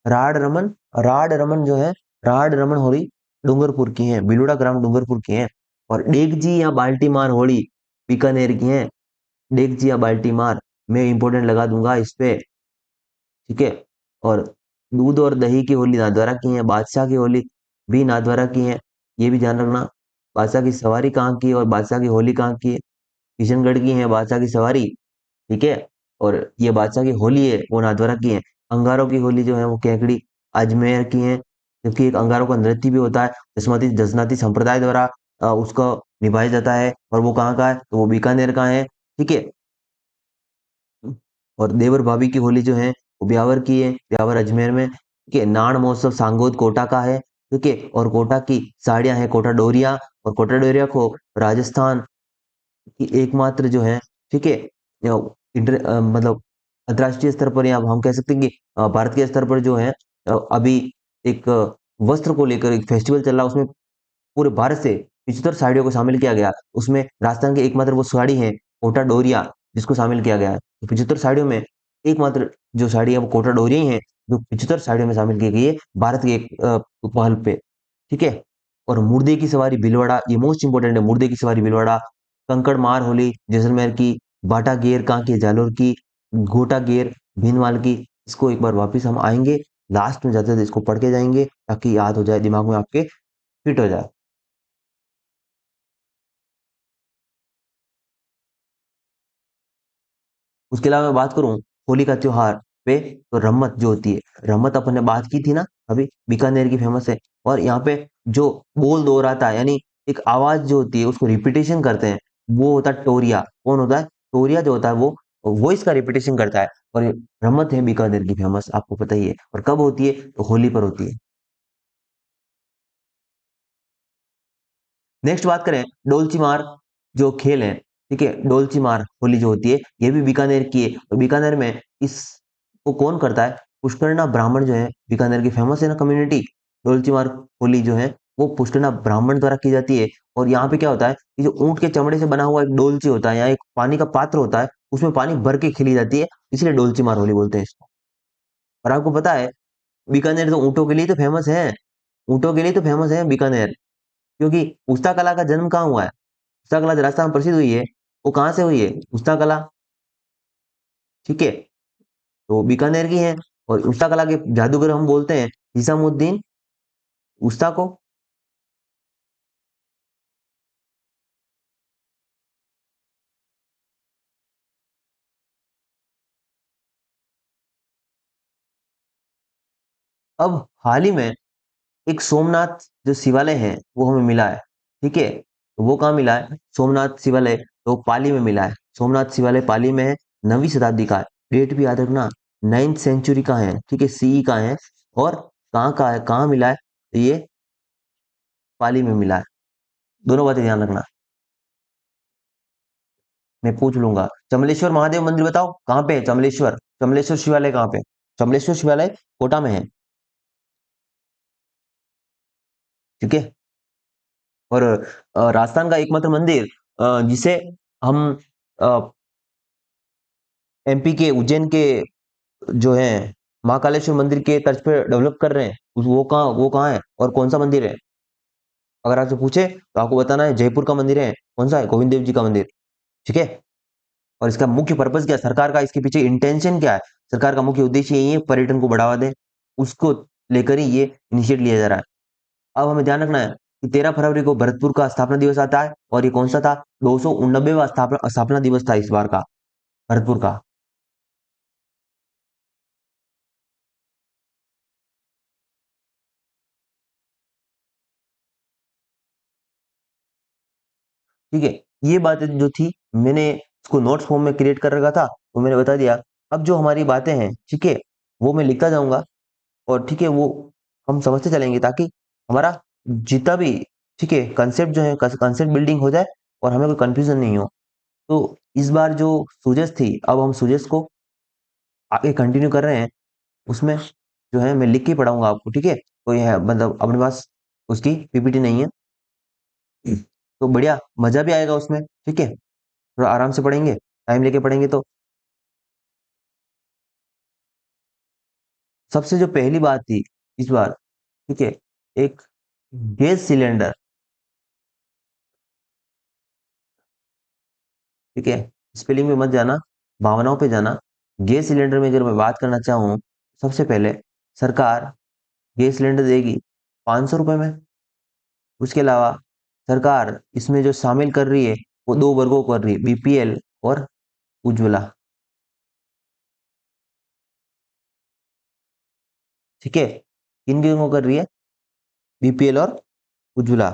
राड रमन, राड रमन जो है, राड रमन होली डूंगरपुर की है, भिलुड़ा ग्राम डूंगरपुर की है। और डेगजी या बाल्टी मार होली बीकानेर की है। डेगजी या बाल्टी मार, मैं इंपोर्टेंट लगा दूंगा इस पे, ठीक है। और दूध और दही की होली नाथद्वारा की है। बादशाह की होली भी नाथद्वारा की है, ये भी ध्यान रखना। बादशाह की सवारी कहाँ की है और बादशाह की होली कहाँ की है, किशनगढ़ की है बादशाह की सवारी, ठीक है। और ये बादशाह की होली है वो नाथद्वारा की है। अंगारों की होली जो है वो केकड़ी अजमेर की है, क्योंकि एक अंगारों का नृत्य भी होता है, जसमती जसनाती संप्रदाय द्वारा उसको निभाया जाता है। और वो कहाँ का है, तो वो बीकानेर का है, ठीक है। और देवर भाभी की होली जो है वो ब्यावर की है, ब्यावर अजमेर में, ठीक है। नाण महोत्सव सांगोद कोटा का है, ठीक है। और कोटा की साड़ियां हैं कोटा डोरिया, और कोटा डोरिया को राजस्थान की एकमात्र जो है, ठीक है, मतलब अंतर्राष्ट्रीय स्तर पर, या हम कह सकते हैं कि भारत के स्तर पर जो है, अभी एक वस्त्र को लेकर एक फेस्टिवल चल रहा है, उसमें पूरे भारत से 75 साड़ियों को शामिल किया गया। उसमें राजस्थान की एकमात्र वो साड़ी है कोटा डोरिया, जिसको शामिल किया गया है। तो 75 साड़ियों में एकमात्र जो साड़ी है वो कोटा डोरिया ही है, जो 75 साड़ियों में शामिल की गई है भारत के एक पहल पे, ठीक है। और मुर्दे की सवारी भीलवाड़ा, ये मोस्ट इंपोर्टेंट है, मुर्दे की सवारी भीलवाड़ा। कंकड़ मार होली जैसलमेर की। बाटा गेर कहाँ की है? जालोर की। घोटा गेर भीनमाल की। इसको एक बार वापिस हम आएंगे, लास्ट में जाते थे इसको पढ़ के जाएंगे, ताकि याद हो जाए, दिमाग में आपके फिट हो जाए। उसके अलावा मैं बात करूं होली का त्योहार पे, तो रम्मत जो होती है, रम्मत अपन ने बात की थी ना अभी, बीकानेर की फेमस है। और यहाँ पे जो बोल दोहराता है, यानी एक आवाज जो होती है उसको रिपीटेशन करते हैं, वो होता है टोरिया। कौन होता है? टोरिया जो होता है वो वॉइस का रिपीटेशन करता है। और ये रम्मत है बीकानेर की फेमस, आपको पता ही है। और कब होती है? तो होली पर होती है। नेक्स्ट बात करें डोलची मार जो खेल है, ठीक है, डोलची मार होली जो होती है, ये भी बीकानेर की है। और बीकानेर में इसको कौन करता है? पुष्करना ब्राह्मण जो है, बीकानेर की फेमस है ना कम्युनिटी। डोलची मार होली जो है वो पुष्करना ब्राह्मण द्वारा की जाती है। और यहाँ पे क्या होता है कि जो ऊंट के चमड़े से बना हुआ एक डोलची होता है, या एक पानी का पात्र होता है, उसमें पानी भर के खिली जाती है, इसलिए डोलची मार होली बोलते हैं इसको। और आपको पता है बीकानेर तो ऊंटों के लिए तो फेमस है, ऊंटों के लिए तो फेमस है बीकानेर। क्योंकि उस्ता कला का जन्म कहाँ हुआ है? उस्ता कला जो राजस्थान में प्रसिद्ध हुई है, वो कहाँ से हुई है? उस्ता कला, ठीक है। तो बीकानेर की है। और उस्ता कला के जादूगर हम बोलते हैं निजामुद्दीन उस्ता को। अब हाल ही में एक सोमनाथ जो शिवालय है वो हमें मिला है, ठीक है। तो वो कहाँ मिला है? सोमनाथ शिवालय तो पाली में मिला है। सोमनाथ शिवालय पाली में है, 9वीं शताब्दी का है। डेट भी याद रखना, 9th सेंचुरी का है, ठीक है, सीई का है। और कहाँ का है, कहाँ मिला है? तो ये पाली में मिला है। दोनों बातें ध्यान रखना, मैं पूछ लूंगा। चमलेश्वर महादेव मंदिर बताओ कहाँ पे है? चमलेश्वर, चमलेश्वर शिवालय कहाँ पे? चमलेश्वर शिवालय कोटा में है, ठीक है। और राजस्थान का एकमात्र मंदिर जिसे हम एमपी के उज्जैन के जो है महाकालेश्वर मंदिर के तर्ज पे डेवलप कर रहे हैं, वो कहाँ है और कौन सा मंदिर है? अगर आपसे पूछे तो आपको बताना है जयपुर का मंदिर है। कौन सा है? गोविंद देव जी का मंदिर, ठीक है। और इसका मुख्य पर्पज क्या है? सरकार का इसके पीछे इंटेंशन क्या है? सरकार का मुख्य उद्देश्य यही है पर्यटन को बढ़ावा दें, उसको लेकर ही ये इनिशिएट लिया जा रहा है। अब हमें ध्यान रखना है कि 13 फरवरी को भरतपुर का स्थापना दिवस आता है, और ये कौन सा था? 289वां स्थापना स्थापना दिवस था इस बार का, भरतपुर का, ठीक है। ये बातें जो थी मैंने इसको नोट्स फॉर्म में क्रिएट कर रखा था, वो मैंने बता दिया। अब जो हमारी बातें हैं, ठीक है, वो मैं लिखता जाऊंगा। और ठीक है, वो हम समझते चलेंगे, ताकि हमारा जितना भी, ठीक है, कंसेप्ट जो है कंसेप्ट बिल्डिंग हो जाए, और हमें कोई कंफ्यूजन नहीं हो। तो इस बार जो सूजस थी, अब हम सूजस को आगे कंटिन्यू कर रहे हैं उसमें। जो है मैं लिख के पढ़ाऊंगा आपको, ठीक है? कोई है मतलब अपने पास उसकी पीपीटी नहीं है, तो बढ़िया मजा भी आएगा उसमें, ठीक है? थोड़ा आराम से पढ़ेंगे, टाइम लेके पढ़ेंगे तो। सबसे जो पहली बात थी इस बार, ठीक है, एक गैस सिलेंडर, ठीक है? स्पेलिंग में मत जाना, भावनाओं पे जाना। गैस सिलेंडर में अगर मैं बात करना चाहूँ, सबसे पहले सरकार गैस सिलेंडर देगी 500 रुपये में। उसके अलावा सरकार इसमें जो शामिल कर रही है वो दो वर्गों को कर रही है, बीपीएल और उज्ज्वला, ठीक है? किन किन को कर रही है? बीपीएल और उज्ज्वला।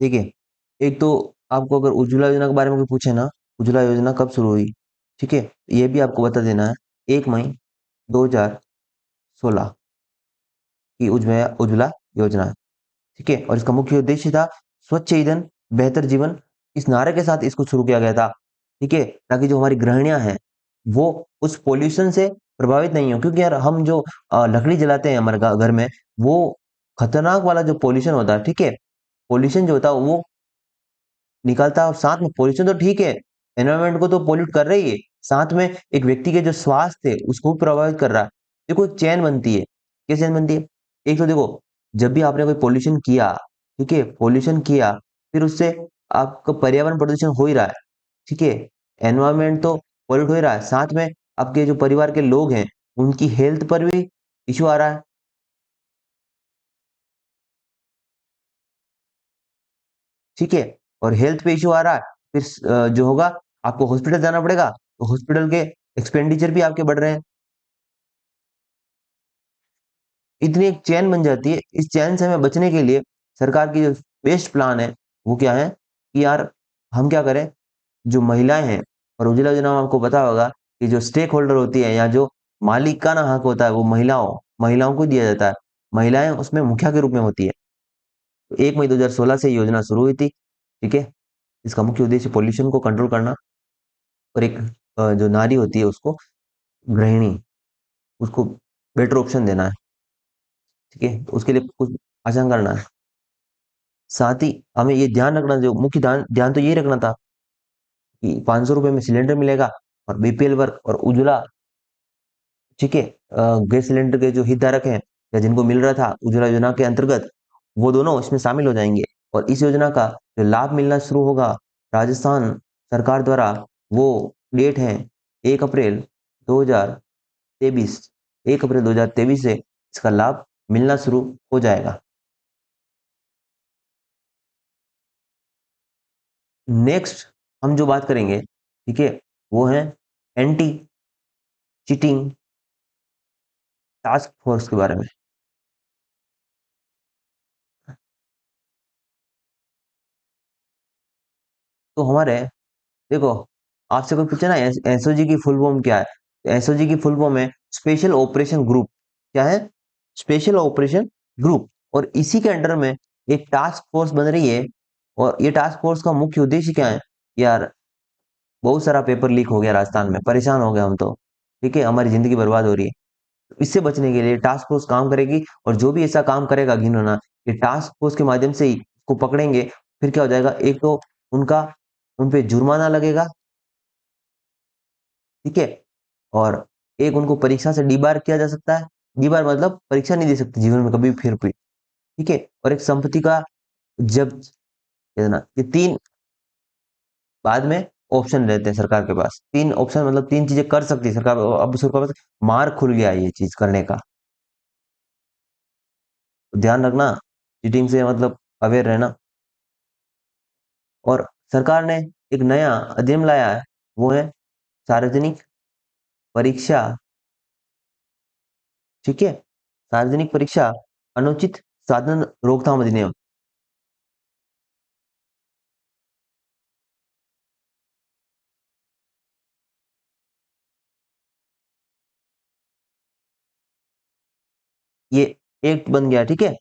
ठीक है, एक तो आपको अगर उज्ज्वला योजना के बारे में कोई पूछे ना, उज्ज्वला योजना कब शुरू हुई, ठीक है, ये भी आपको बता देना है। 1 मई 2016 की उज्ज्वला उज्ज्वला योजना, ठीक है? और इसका मुख्य उद्देश्य था स्वच्छ ईंधन बेहतर जीवन, इस नारे के साथ इसको शुरू किया गया था, ठीक है? ताकि जो हमारी गृहिणियां हैं वो उस पॉल्यूशन से प्रभावित नहीं हो, क्योंकि यार हम जो लकड़ी जलाते हैं हमारे घर में, वो खतरनाक वाला जो पॉल्यूशन होता है, ठीक है? पॉल्यूशन जो होता है वो निकलता है, और साथ में पॉल्यूशन तो ठीक है, एनवायरनमेंट को तो पोल्यूट कर रही है, साथ में एक व्यक्ति के जो स्वास्थ्य है उसको भी प्रभावित कर रहा है। देखो एक चैन बनती है, क्या चैन बनती है? एक तो देखो, जब भी आपने कोई पॉल्यूशन किया, ठीक है, पॉल्यूशन किया, फिर उससे आपका पर्यावरण प्रदूषण हो ही रहा है, ठीक है? एनवायरनमेंट तो पोल्यूट हो ही रहा है, साथ में आपके जो परिवार के लोग हैं उनकी हेल्थ पर भी इश्यू आ रहा है, ठीक है? और हेल्थ पे इश्यू आ रहा है, फिर जो होगा, आपको हॉस्पिटल जाना पड़ेगा, तो हॉस्पिटल के एक्सपेंडिचर भी आपके बढ़ रहे हैं। इतनी एक चैन बन जाती है, इस चैन से हमें बचने के लिए सरकार की जो बेस्ट प्लान है वो क्या है कि यार हम क्या करें, जो महिलाएं हैं, और उज्ज्वला योजना में आपको पता होगा कि जो स्टेक होल्डर होती है या जो मालिकाना हक होता है वो महिलाओं महिलाओं को दिया जाता है, महिलाएं उसमें मुखिया के रूप में होती है। तो 1 मई 2016 से ये योजना शुरू हुई थी, ठीक है? इसका मुख्य उद्देश्य पोल्यूशन को कंट्रोल करना, और एक जो नारी होती है उसको, गृहिणी, उसको बेटर ऑप्शन देना है, ठीक है? तो उसके लिए कुछ आसान करना है। साथ ही हमें ये ध्यान रखना, जो मुख्य ध्यान ध्यान तो ये रखना था कि 500 रुपये में सिलेंडर मिलेगा, और बीपीएल वर्ग और उज्ज्वला, ठीक है, गैस सिलेंडर के जो हितधारक हैं या जिनको मिल रहा था उज्ज्वला योजना के अंतर्गत, वो दोनों इसमें शामिल हो जाएंगे। और इस योजना का जो लाभ मिलना शुरू होगा राजस्थान सरकार द्वारा, वो डेट है 1 अप्रैल 2023। 1 अप्रैल 2023 से इसका लाभ मिलना शुरू हो जाएगा। नेक्स्ट हम जो बात करेंगे, ठीक है, वो है एंटी चीटिंग टास्क फोर्स के बारे में। तो हमारे, देखो, आपसे कोई पूछे ना एसओजी की फुल फॉर्म क्या है, एसओजी की फुल फॉर्म है स्पेशल ऑपरेशन ग्रुप। क्या है? Special operation group. और इसी के अंडर में एक टास्क फोर्स बन रही है, और ये टास्क फोर्स का मुख्य उद्देश्य क्या है? यार बहुत सारा पेपर लीक हो गया राजस्थान में, परेशान हो गए हम तो, ठीक है, हमारी जिंदगी बर्बाद हो रही है। इससे बचने के लिए टास्क फोर्स काम करेगी, और जो भी ऐसा काम करेगा घिनौना, ये टास्क फोर्स के माध्यम से ही उसको पकड़ेंगे। फिर क्या हो जाएगा, एक तो उनका उन पे जुर्माना लगेगा, ठीक है, और एक उनको परीक्षा से डीबार किया जा सकता है। डीबार मतलब परीक्षा नहीं दे सकते जीवन में कभी फिर भी, ठीक है? और एक संपत्ति का जब्त देना। ये तीन बाद में ऑप्शन रहते हैं सरकार के पास, तीन ऑप्शन मतलब तीन चीजें कर सकती है सरकार, अब सरकार के पास मार्ग खुल गया है ये चीज करने का। तो ध्यान रखना, चीटिंग से मतलब अवेयर रहना। और सरकार ने एक नया अधिनियम लाया है, वो है सार्वजनिक परीक्षा, ठीक है, सार्वजनिक परीक्षा अनुचित साधन रोकथाम अधिनियम। ये एक्ट बन गया, ठीक है,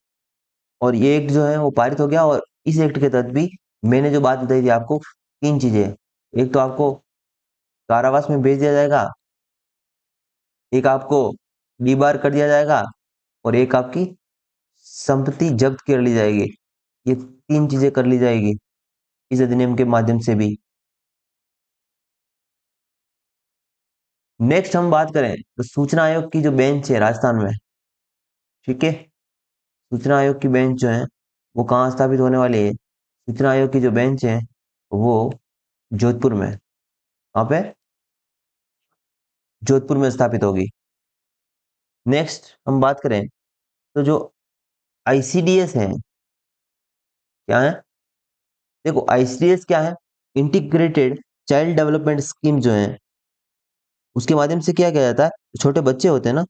और ये एक्ट जो है वो पारित हो गया। और इस एक्ट के तहत भी मैंने जो बात बताई थी आपको, तीन चीजें, एक तो आपको कारावास में भेज दिया जाएगा, एक आपको डीबार कर दिया जाएगा, और एक आपकी संपत्ति जब्त कर ली जाएगी। ये तीन चीजें कर ली जाएगी इस अधिनियम के माध्यम से भी। नेक्स्ट हम बात करें तो सूचना आयोग की जो बेंच है राजस्थान में, ठीक है, सूचना आयोग की बेंच जो है वो कहाँ स्थापित होने वाली है? सूचना आयोग की जो बेंच है वो जोधपुर में, कहाँ पे? जोधपुर में स्थापित होगी। नेक्स्ट हम बात करें तो जो आईसीडीएस है, क्या है? देखो आईसीडीएस क्या है, इंटीग्रेटेड चाइल्ड डेवलपमेंट स्कीम जो है, उसके माध्यम से क्या किया जाता है, छोटे बच्चे होते हैं ना,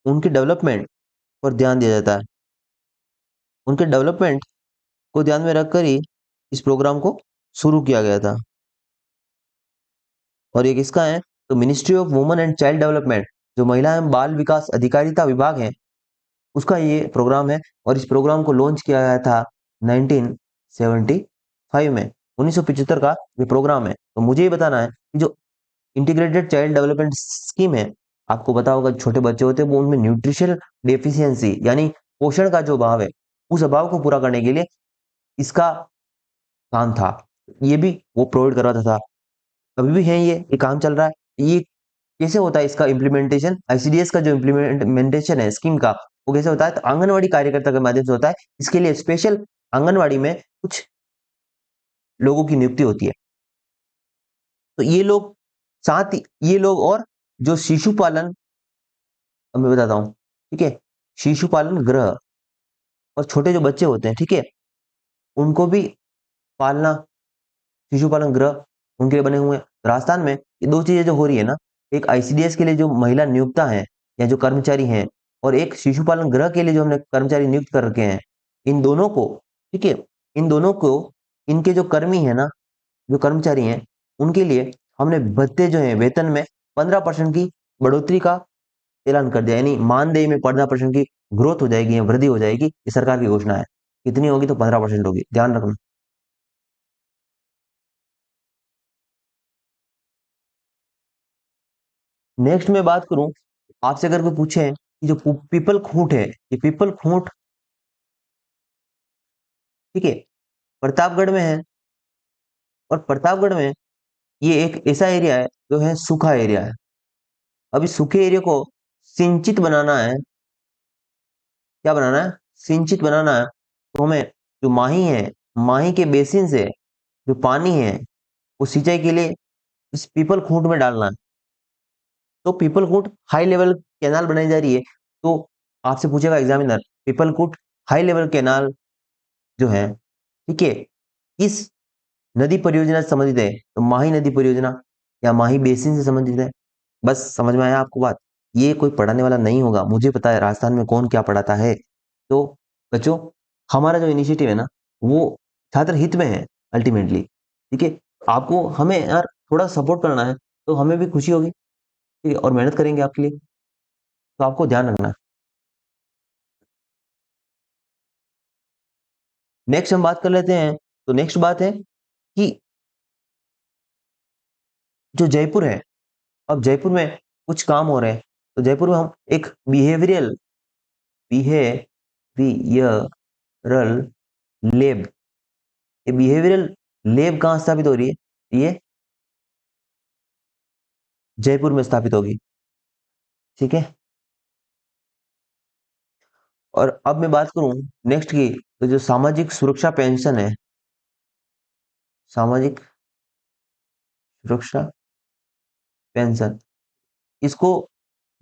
उनके डेवलपमेंट पर ध्यान दिया जाता है। उनके डेवलपमेंट को ध्यान में रखकर ही इस प्रोग्राम को शुरू किया गया था। और ये किसका है? तो ministry of women and child development, जो महिला एवं बाल विकास अधिकारिता विभाग है, उसका ये प्रोग्राम है। और इस प्रोग्राम को लॉन्च किया गया था 1975 में, 1975 का ये प्रोग्राम है। तो मुझे ये बताना है कि जो इंटीग्रेटेड चाइल्ड डेवलपमेंट स्कीम है, आपको पता होगा छोटे बच्चे होते हैं वो, उनमें न्यूट्रिशनल डेफिशिएंसी यानी पोषण का जो अभाव है, उस अभाव को पूरा करने के लिए इसका काम था। ये भी वो प्रोवाइड करवाता था, अभी भी है, ये काम चल रहा है। ये कैसे होता है इसका इम्प्लीमेंटेशन? आईसीडीएस का जो इम्प्लीमेंटेशन है स्कीम का, वो कैसे होता है? तो आंगनवाड़ी कार्यकर्ता के माध्यम से होता है। इसके लिए स्पेशल आंगनवाड़ी में कुछ लोगों की नियुक्ति होती है। तो ये लोग, साथ ही ये लोग और जो शिशु पालन, अब मैं बताता हूँ, ठीक है, शिशु पालन गृह और छोटे जो बच्चे होते हैं, ठीक है, उनको भी पालना, शिशु पालन गृह उनके लिए बने हुए हैं। राजस्थान में ये दो चीजें जो हो रही है ना, एक आईसीडीएस के लिए जो महिला नियुक्ता है या जो कर्मचारी हैं, और एक शिशु पालन गृह के लिए जो हमने कर्मचारी नियुक्त कर रखे हैं, इन दोनों को, ठीक है, इन दोनों को, इनके जो कर्मी है ना, जो कर्मचारी हैं, उनके लिए हमने भत्ते जो है वेतन में 15% की बढ़ोतरी का ऐलान कर दिया। यानी मानदेय में 15% की ग्रोथ हो जाएगी या वृद्धि हो जाएगी, ये सरकार की घोषणा है। कितनी होगी? तो 15% होगी, ध्यान रखना। नेक्स्ट मैं बात करूं, आपसे अगर कोई पूछे कि जो पीपल खूंट है, ये पीपल खूंट, ठीक है, प्रतापगढ़ में है। और प्रतापगढ़ में ये एक ऐसा एरिया है जो है सूखा एरिया है। अब इस सूखे एरिया को सिंचित बनाना है, क्या बनाना है? सिंचित बनाना है। तो हमें जो माही है, माही के बेसिन से जो पानी है वो सिंचाई के लिए इस पीपल खूंट में डालना है। तो Peepal Khunt high level canal बनाई जा रही है। तो आपसे पूछेगा examiner, Peepal Khunt high level canal जो है, ठीक है, किस नदी परियोजना से संबंधित है? तो माही नदी परियोजना या माही बेसिन से संबंधित है। बस समझ में आया आपको बात? ये कोई पढ़ाने वाला नहीं होगा, मुझे पता है राजस्थान में कौन क्या पढ़ाता है। तो बच्चों, हमारा जो इनिशिएटिव है ना, वो छात्र हित में है अल्टीमेटली, ठीक है। आपको हमें यार थोड़ा सपोर्ट करना है, तो हमें भी खुशी होगी, ठीक है, और मेहनत करेंगे आपके लिए। तो आपको ध्यान रखना है। नेक्स्ट हम बात कर लेते हैं। तो नेक्स्ट बात है कि जो जयपुर है, अब जयपुर में कुछ काम हो रहे हैं। तो जयपुर में हम एक बिहेवियरल लेब, ये बिहेवियरल लेब कहाँ स्थापित हो रही है? ये जयपुर में स्थापित होगी, ठीक है। और अब मैं बात करूं नेक्स्ट की, तो जो सामाजिक सुरक्षा पेंशन है, सामाजिक सुरक्षा पेंशन, इसको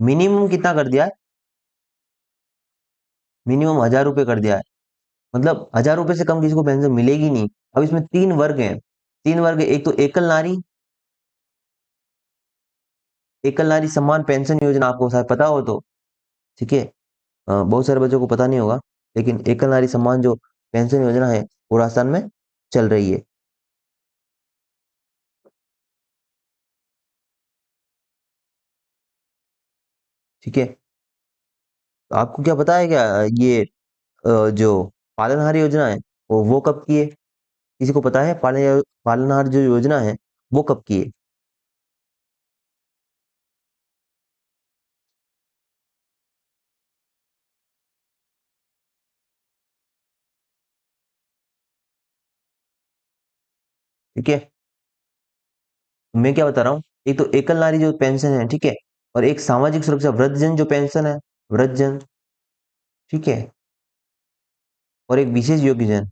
मिनिमम कितना कर दिया है? मिनिमम 1000 रुपये कर दिया है। मतलब 1000 रुपये से कम किसी को पेंशन मिलेगी नहीं। अब इसमें तीन वर्ग हैं, तीन वर्ग, एक तो एकल नारी सम्मान पेंशन योजना, आपको शायद पता हो तो, ठीक है। बहुत सारे बच्चों को पता नहीं होगा, लेकिन एकल नारी सम्मान जो पेंशन योजना है वो राजस्थान में चल रही है। ठीक है। तो आपको क्या पता है क्या, ये जो पालनहार योजना है वो कब की है? किसी को पता है पालनहार जो योजना है वो कब की है? ठीक है, मैं क्या बता रहा हूँ, एक तो एकल नारी जो पेंशन है, ठीक है, और एक सामाजिक सुरक्षा वृद्धजन जो पेंशन है, वृद्धजन, ठीक है, और एक विशेष योग्यजन।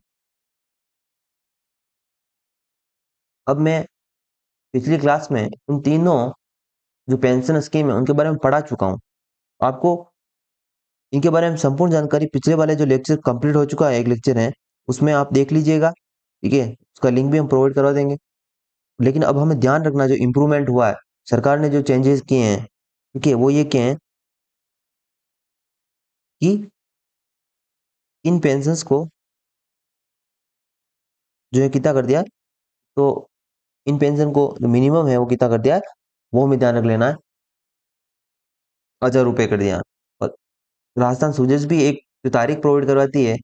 अब मैं पिछली क्लास में उन तीनों जो पेंशन स्कीम है उनके बारे में पढ़ा चुका हूँ। आपको इनके बारे में संपूर्ण जानकारी पिछले वाले जो लेक्चर कंप्लीट हो चुका है, एक लेक्चर है, उसमें आप देख लीजिएगा। ठीक है, उसका लिंक भी हम प्रोवाइड करवा देंगे। लेकिन अब हमें ध्यान रखना, जो इम्प्रूवमेंट हुआ है, सरकार ने जो चेंजेस किए हैं, ठीक है, वो ये किए हैं कि इन पेंशंस को जो है कितना कर दिया है, तो इन पेंशन को जो मिनिमम है वो कितना कर दिया है, वो हमें ध्यान रख लेना है, 1000 रुपये कर दिया है। और राजस्थान सूझबूझ भी एक जो तारीख प्रोवाइड करवाती है,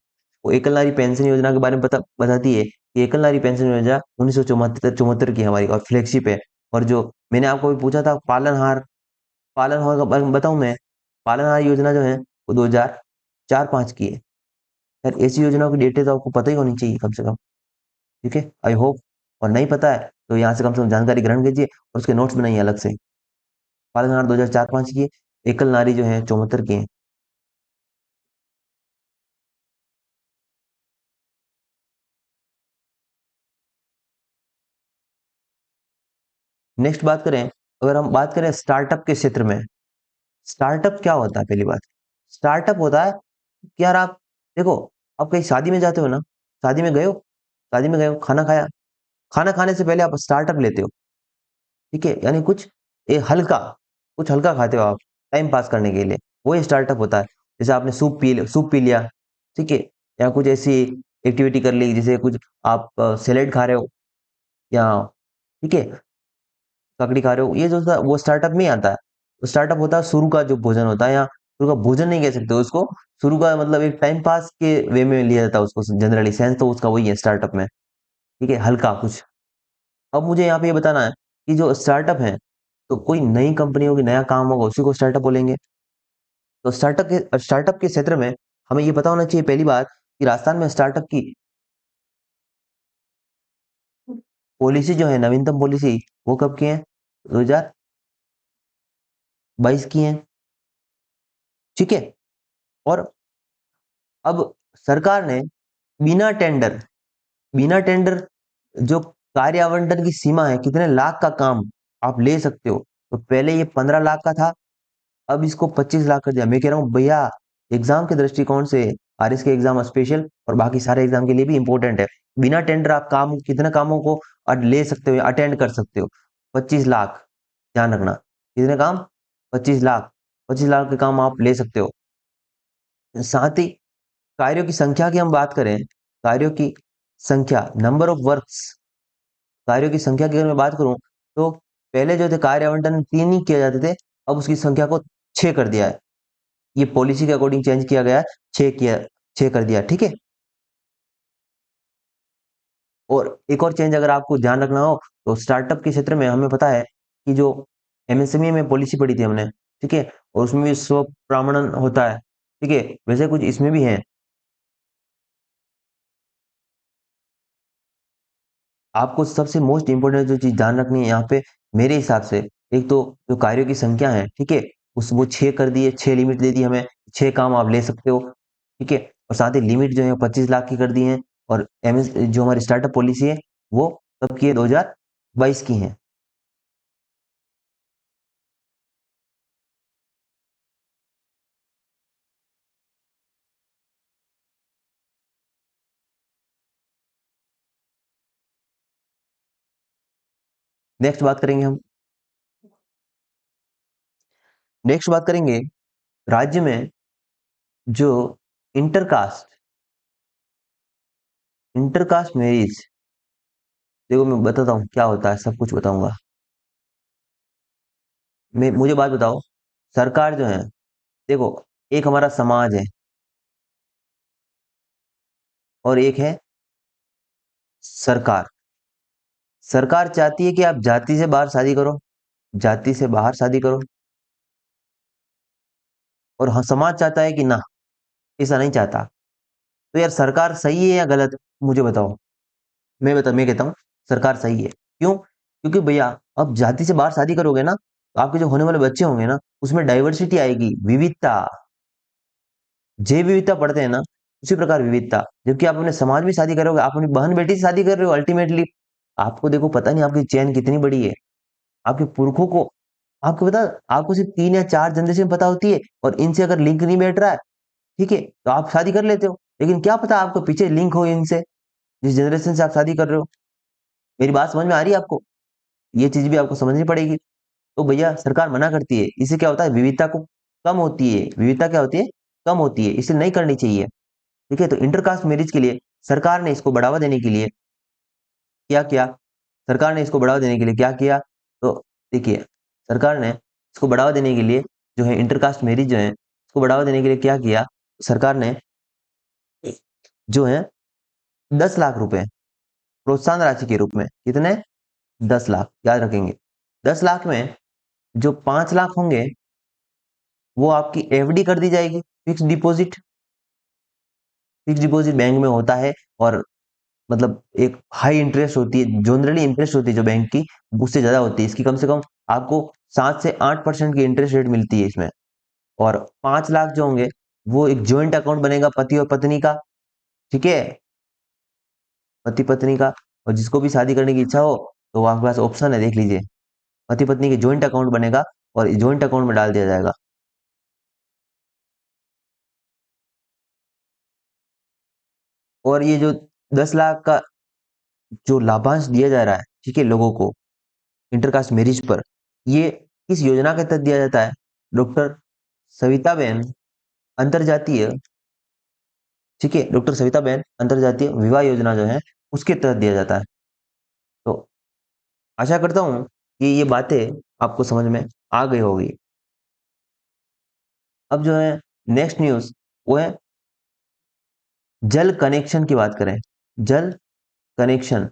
वो एकल नारी पेंशन योजना के बारे में बताती है कि एकल नारी पेंशन योजना 1974 की है हमारी, और फ्लैगशिप है। और जो मैंने आपको भी पूछा था पालनहार का बारे में बताऊं मैं, पालनहार योजना जो है वो 2004-5 की है। यार ऐसी योजनाओं की डेटें तो आपको पता ही होनी चाहिए कम से कम। ठीक है, आई होप। और नहीं पता है तो यहाँ से कम जानकारी ग्रहण कीजिए और उसके नोट्स बनाइए अलग से। पालनहार 2004-5 की है, एकल नारी जो है 74 की है। नेक्स्ट बात करें, अगर हम बात करें स्टार्टअप के क्षेत्र में, स्टार्टअप क्या होता है? पहली बात, स्टार्टअप होता है कि यार आप देखो, आप कहीं शादी में जाते हो ना, शादी में गए हो, शादी में गए हो, खाना खाया, खाना खाने से पहले आप स्टार्टअप लेते हो। ठीक है, यानी कुछ हल्का खाते हो आप, टाइम पास करने के लिए, वो स्टार्टअप होता है। जैसे आपने सूप पी लिया, ठीक है, या कुछ ऐसी एक्टिविटी कर ली, जैसे कुछ आप सैलेड खा रहे हो, या ठीक है ककड़ी खा रहे हो, ये जो था वो स्टार्टअप में ही आता है। तो स्टार्टअप होता है शुरू का जो भोजन होता है, या शुरू का भोजन नहीं कह सकते उसको, शुरू का मतलब एक टाइम पास के वे में लिया जाता है उसको, जनरली सेंस तो उसका वही है स्टार्टअप में। ठीक है, हल्का कुछ। अब मुझे यहाँ पे ये बताना है कि जो स्टार्टअप है, तो कोई नई कंपनी होगी, नया काम होगा, उसी को स्टार्टअप बोलेंगे। तो स्टार्टअप के क्षेत्र में हमें ये पता होना चाहिए पहली बात कि राजस्थान में स्टार्टअप की पॉलिसी जो है, नवीनतम पॉलिसी, वो कब की है? 2022 की है। ठीक है। और अब सरकार ने बिना टेंडर बिना टेंडर जो कार्य आवंटन की सीमा है, कितने लाख का काम आप ले सकते हो, तो पहले ये 15 लाख का था, अब इसको 25 लाख कर दिया। मैं कह रहा हूँ भैया, एग्जाम के दृष्टिकोण से आरएस के एग्जाम स्पेशल और बाकी सारे एग्जाम के लिए भी इंपॉर्टेंट है। बिना टेंडर आप काम कितने कामों को ले सकते हो, अटेंड कर सकते हो? 25 लाख। ध्यान रखना, कितने काम? 25 लाख। 25 लाख के काम आप ले सकते हो। साथ ही कार्यों की संख्या की हम बात करें, कार्यों की संख्या, नंबर ऑफ वर्क्स, कार्यों की संख्या की अगर मैं बात करूं, तो पहले जो थे कार्य आवंटन 3 ही किए जाते थे, अब उसकी संख्या को 6 कर दिया है। ये पॉलिसी के अकॉर्डिंग चेंज किया गया है, 6 कर दिया। ठीक है। और एक और चेंज अगर आपको ध्यान रखना हो, तो स्टार्टअप के क्षेत्र में हमें पता है कि जो एमएसएमई में पॉलिसी पढ़ी थी हमने, ठीक है, और उसमें भी स्व प्रमाणन होता है। ठीक है, वैसे कुछ इसमें भी है। आपको सबसे मोस्ट इंपोर्टेंट जो चीज ध्यान रखनी है यहाँ पे, मेरे हिसाब से, एक तो जो कार्यों की संख्या है, ठीक है, उस वो 6 कर दिए, 6 लिमिट दे दी हमें, 6 काम आप ले सकते हो। ठीक है, और साथ ही लिमिट जो है 25 लाख की कर दी है। और एमएस जो हमारी स्टार्टअप पॉलिसी है, वो कब की है? 2022 की है। नेक्स्ट बात करेंगे हम, नेक्स्ट बात करेंगे राज्य में जो इंटरकास्ट इंटरकास्ट मैरिज। देखो मैं बताता हूँ क्या होता है, सब कुछ बताऊंगा। मैं मुझे बात बताओ, सरकार जो है, देखो एक हमारा समाज है और एक है सरकार। सरकार चाहती है कि आप जाति से बाहर शादी करो, जाति से बाहर शादी करो, और हाँ समाज चाहता है कि ना, ऐसा नहीं चाहता। तो यार सरकार सही है या गलत, मुझे बताओ। मैं कहता हूँ सरकार सही है। क्यों? क्योंकि भैया अब जाति से बाहर शादी करोगे ना, तो आपके जो होने वाले बच्चे होंगे ना, उसमें डाइवर्सिटी आएगी, विविधता। जे विविधता पढ़ते हैं ना, उसी प्रकार विविधता। जबकि आप अपने समाज में शादी करोगे, आप अपनी बहन बेटी से शादी कर रहे हो अल्टीमेटली। आपको देखो पता नहीं आपकी चेन कितनी बड़ी है, आपके पुरखों को, आपको पता, आपको सिर्फ 3 या 4 जनरेशन पता होती है, और इनसे अगर लिंक नहीं बैठ रहा है, ठीक है, तो आप शादी कर लेते हो। लेकिन क्या पता आपको पीछे लिंक हो इनसे, जिस जनरेशन से आप शादी कर रहे हो। मेरी बात समझ में आ रही है आपको? ये चीज भी आपको समझनी पड़ेगी। तो भैया सरकार मना करती है, इससे क्या होता है, विविधता को कम होती है, विविधता क्या होती है, कम होती है, इसलिए नहीं करनी चाहिए। ठीक है, तो इंटरकास्ट मैरिज के लिए सरकार ने इसको बढ़ावा देने के लिए क्या किया, सरकार ने इसको बढ़ावा देने के लिए क्या किया, तो देखिए सरकार ने इसको बढ़ावा देने के लिए, जो है इंटरकास्ट मैरिज जो है, इसको बढ़ावा देने के लिए क्या किया, सरकार ने जो है 10 लाख रुपए प्रोत्साहन राशि के रूप में, कितने, 10 लाख, याद रखेंगे। 10 लाख में जो 5 लाख होंगे वो आपकी एफडी कर दी जाएगी, fix deposit. Fix deposit bank में होता है, और मतलब एक हाई इंटरेस्ट होती है, जनरली इंटरेस्ट होती है जो बैंक की, उससे ज्यादा होती है इसकी, कम से कम आपको 7 से 8% की इंटरेस्ट रेट मिलती है इसमें। और 5 लाख जो होंगे वो एक ज्वाइंट अकाउंट बनेगा पति और पत्नी का। ठीक है, पति पत्नी का, और जिसको भी शादी करने की इच्छा हो तो आपके पास ऑप्शन है, देख लीजिए। पति पत्नी के ज्वाइंट अकाउंट बनेगा और ज्वाइंट अकाउंट में डाल दिया जाएगा। और ये जो 10 लाख का जो लाभांश दिया जा रहा है, ठीक है, लोगों को इंटरकास्ट मैरिज पर, ये किस योजना के तहत दिया जाता है, डॉक्टर सविता बहन अंतरजातीय, ठीक है, डॉक्टर सविता बहन अंतरजातीय विवाह योजना जो है, उसके तहत दिया जाता है। तो आशा करता हूं कि ये बातें आपको समझ में आ गई होगी। अब जो है नेक्स्ट न्यूज, वो है जल कनेक्शन की बात करें। जल कनेक्शन,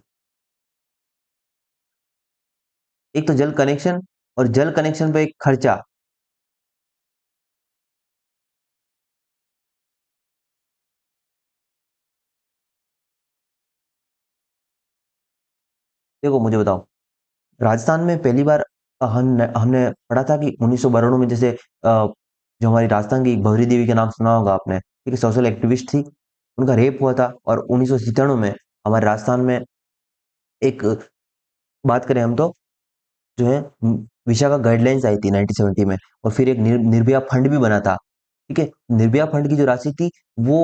एक तो जल कनेक्शन, और जल कनेक्शन पे एक खर्चा। देखो मुझे बताओ, राजस्थान में पहली बार हमने हमने पढ़ा था कि 1992 में, जैसे जो हमारी राजस्थान की भंवरी देवी का नाम सुना होगा आपने, ठीक है, सोशल एक्टिविस्ट थी, उनका रेप हुआ था। और 1997 में हमारे राजस्थान में एक, बात करें हम तो, जो है विशाखा गाइडलाइंस आई थी 1970 में, और फिर एक निर्भया फंड भी बना था। ठीक है, निर्भया फंड की जो राशि थी वो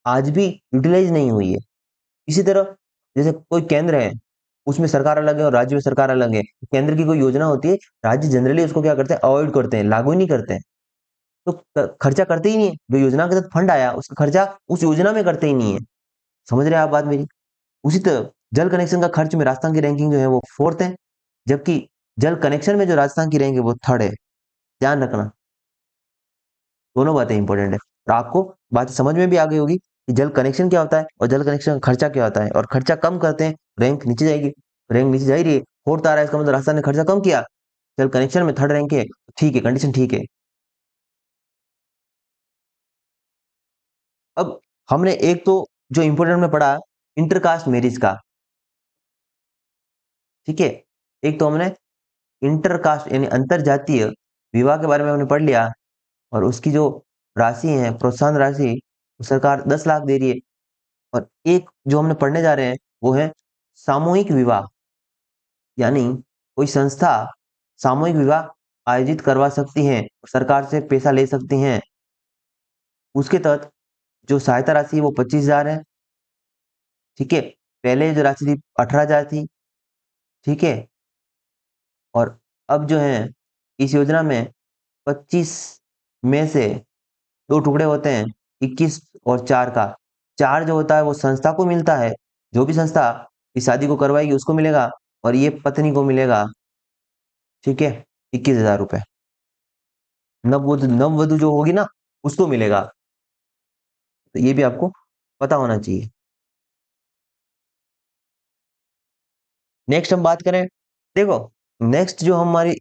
आज भी यूटिलाइज नहीं हुई है। इसी तरह जैसे कोई केंद्र है, उसमें सरकार अलग है और राज्य में सरकार अलग है। केंद्र की कोई योजना होती है, राज्य जनरली उसको क्या करते हैं, अवॉइड करते हैं, लागू ही नहीं करते हैं। तो खर्चा करते ही नहीं है, जो योजना के तहत फंड आया उसका खर्चा उस योजना में करते ही नहीं है। समझ रहे हैं आप बात मेरी? उसी तरह जल कनेक्शन का खर्च में राजस्थान की रैंकिंग जो है वो फोर्थ है, जबकि जल कनेक्शन में जो राजस्थान की रैंक है वो थर्ड है। ध्यान रखना, दोनों बातें इंपॉर्टेंट है। और आपको बात समझ में भी आ गई होगी कि जल कनेक्शन क्या होता है और जल कनेक्शन का खर्चा क्या होता है, और खर्चा कम करते हैं रैंक नीचे जाएगी। रैंक नीचे जा ही रही है, फोर्थ आ रहा है, इसका मतलब राजस्थान ने खर्चा कम किया। जल कनेक्शन में थर्ड रैंक है, ठीक है, कंडीशन ठीक है। अब हमने एक तो जो इंपॉर्टेंट में पढ़ा, इंटरकास्ट मैरिज का, ठीक है, एक तो हमने इंटरकास्ट यानी अंतर जातीय विवाह के बारे में हमने पढ़ लिया, और उसकी जो राशि है, प्रोत्साहन राशि, सरकार 10 लाख दे रही है। और एक जो हमने पढ़ने जा रहे हैं वो है सामूहिक विवाह, यानी कोई संस्था सामूहिक विवाह आयोजित करवा सकती है, सरकार से पैसा ले सकती हैं। उसके तहत जो सहायता राशि है वो 25,000 है। ठीक है, पहले जो राशि थी 18,000 थी। ठीक है, और अब जो है इस योजना में 25 में से दो टुकड़े होते हैं, 21 और 4 का। 4 जो होता है वो संस्था को मिलता है, जो भी संस्था इस शादी को करवाएगी उसको मिलेगा, और ये पत्नी को मिलेगा, ठीक है, 21,000 रुपये। नववधु जो होगी ना, उसको मिलेगा। तो ये भी आपको पता होना चाहिए। नेक्स्ट हम बात करें, देखो, नेक्स्ट जो हमारी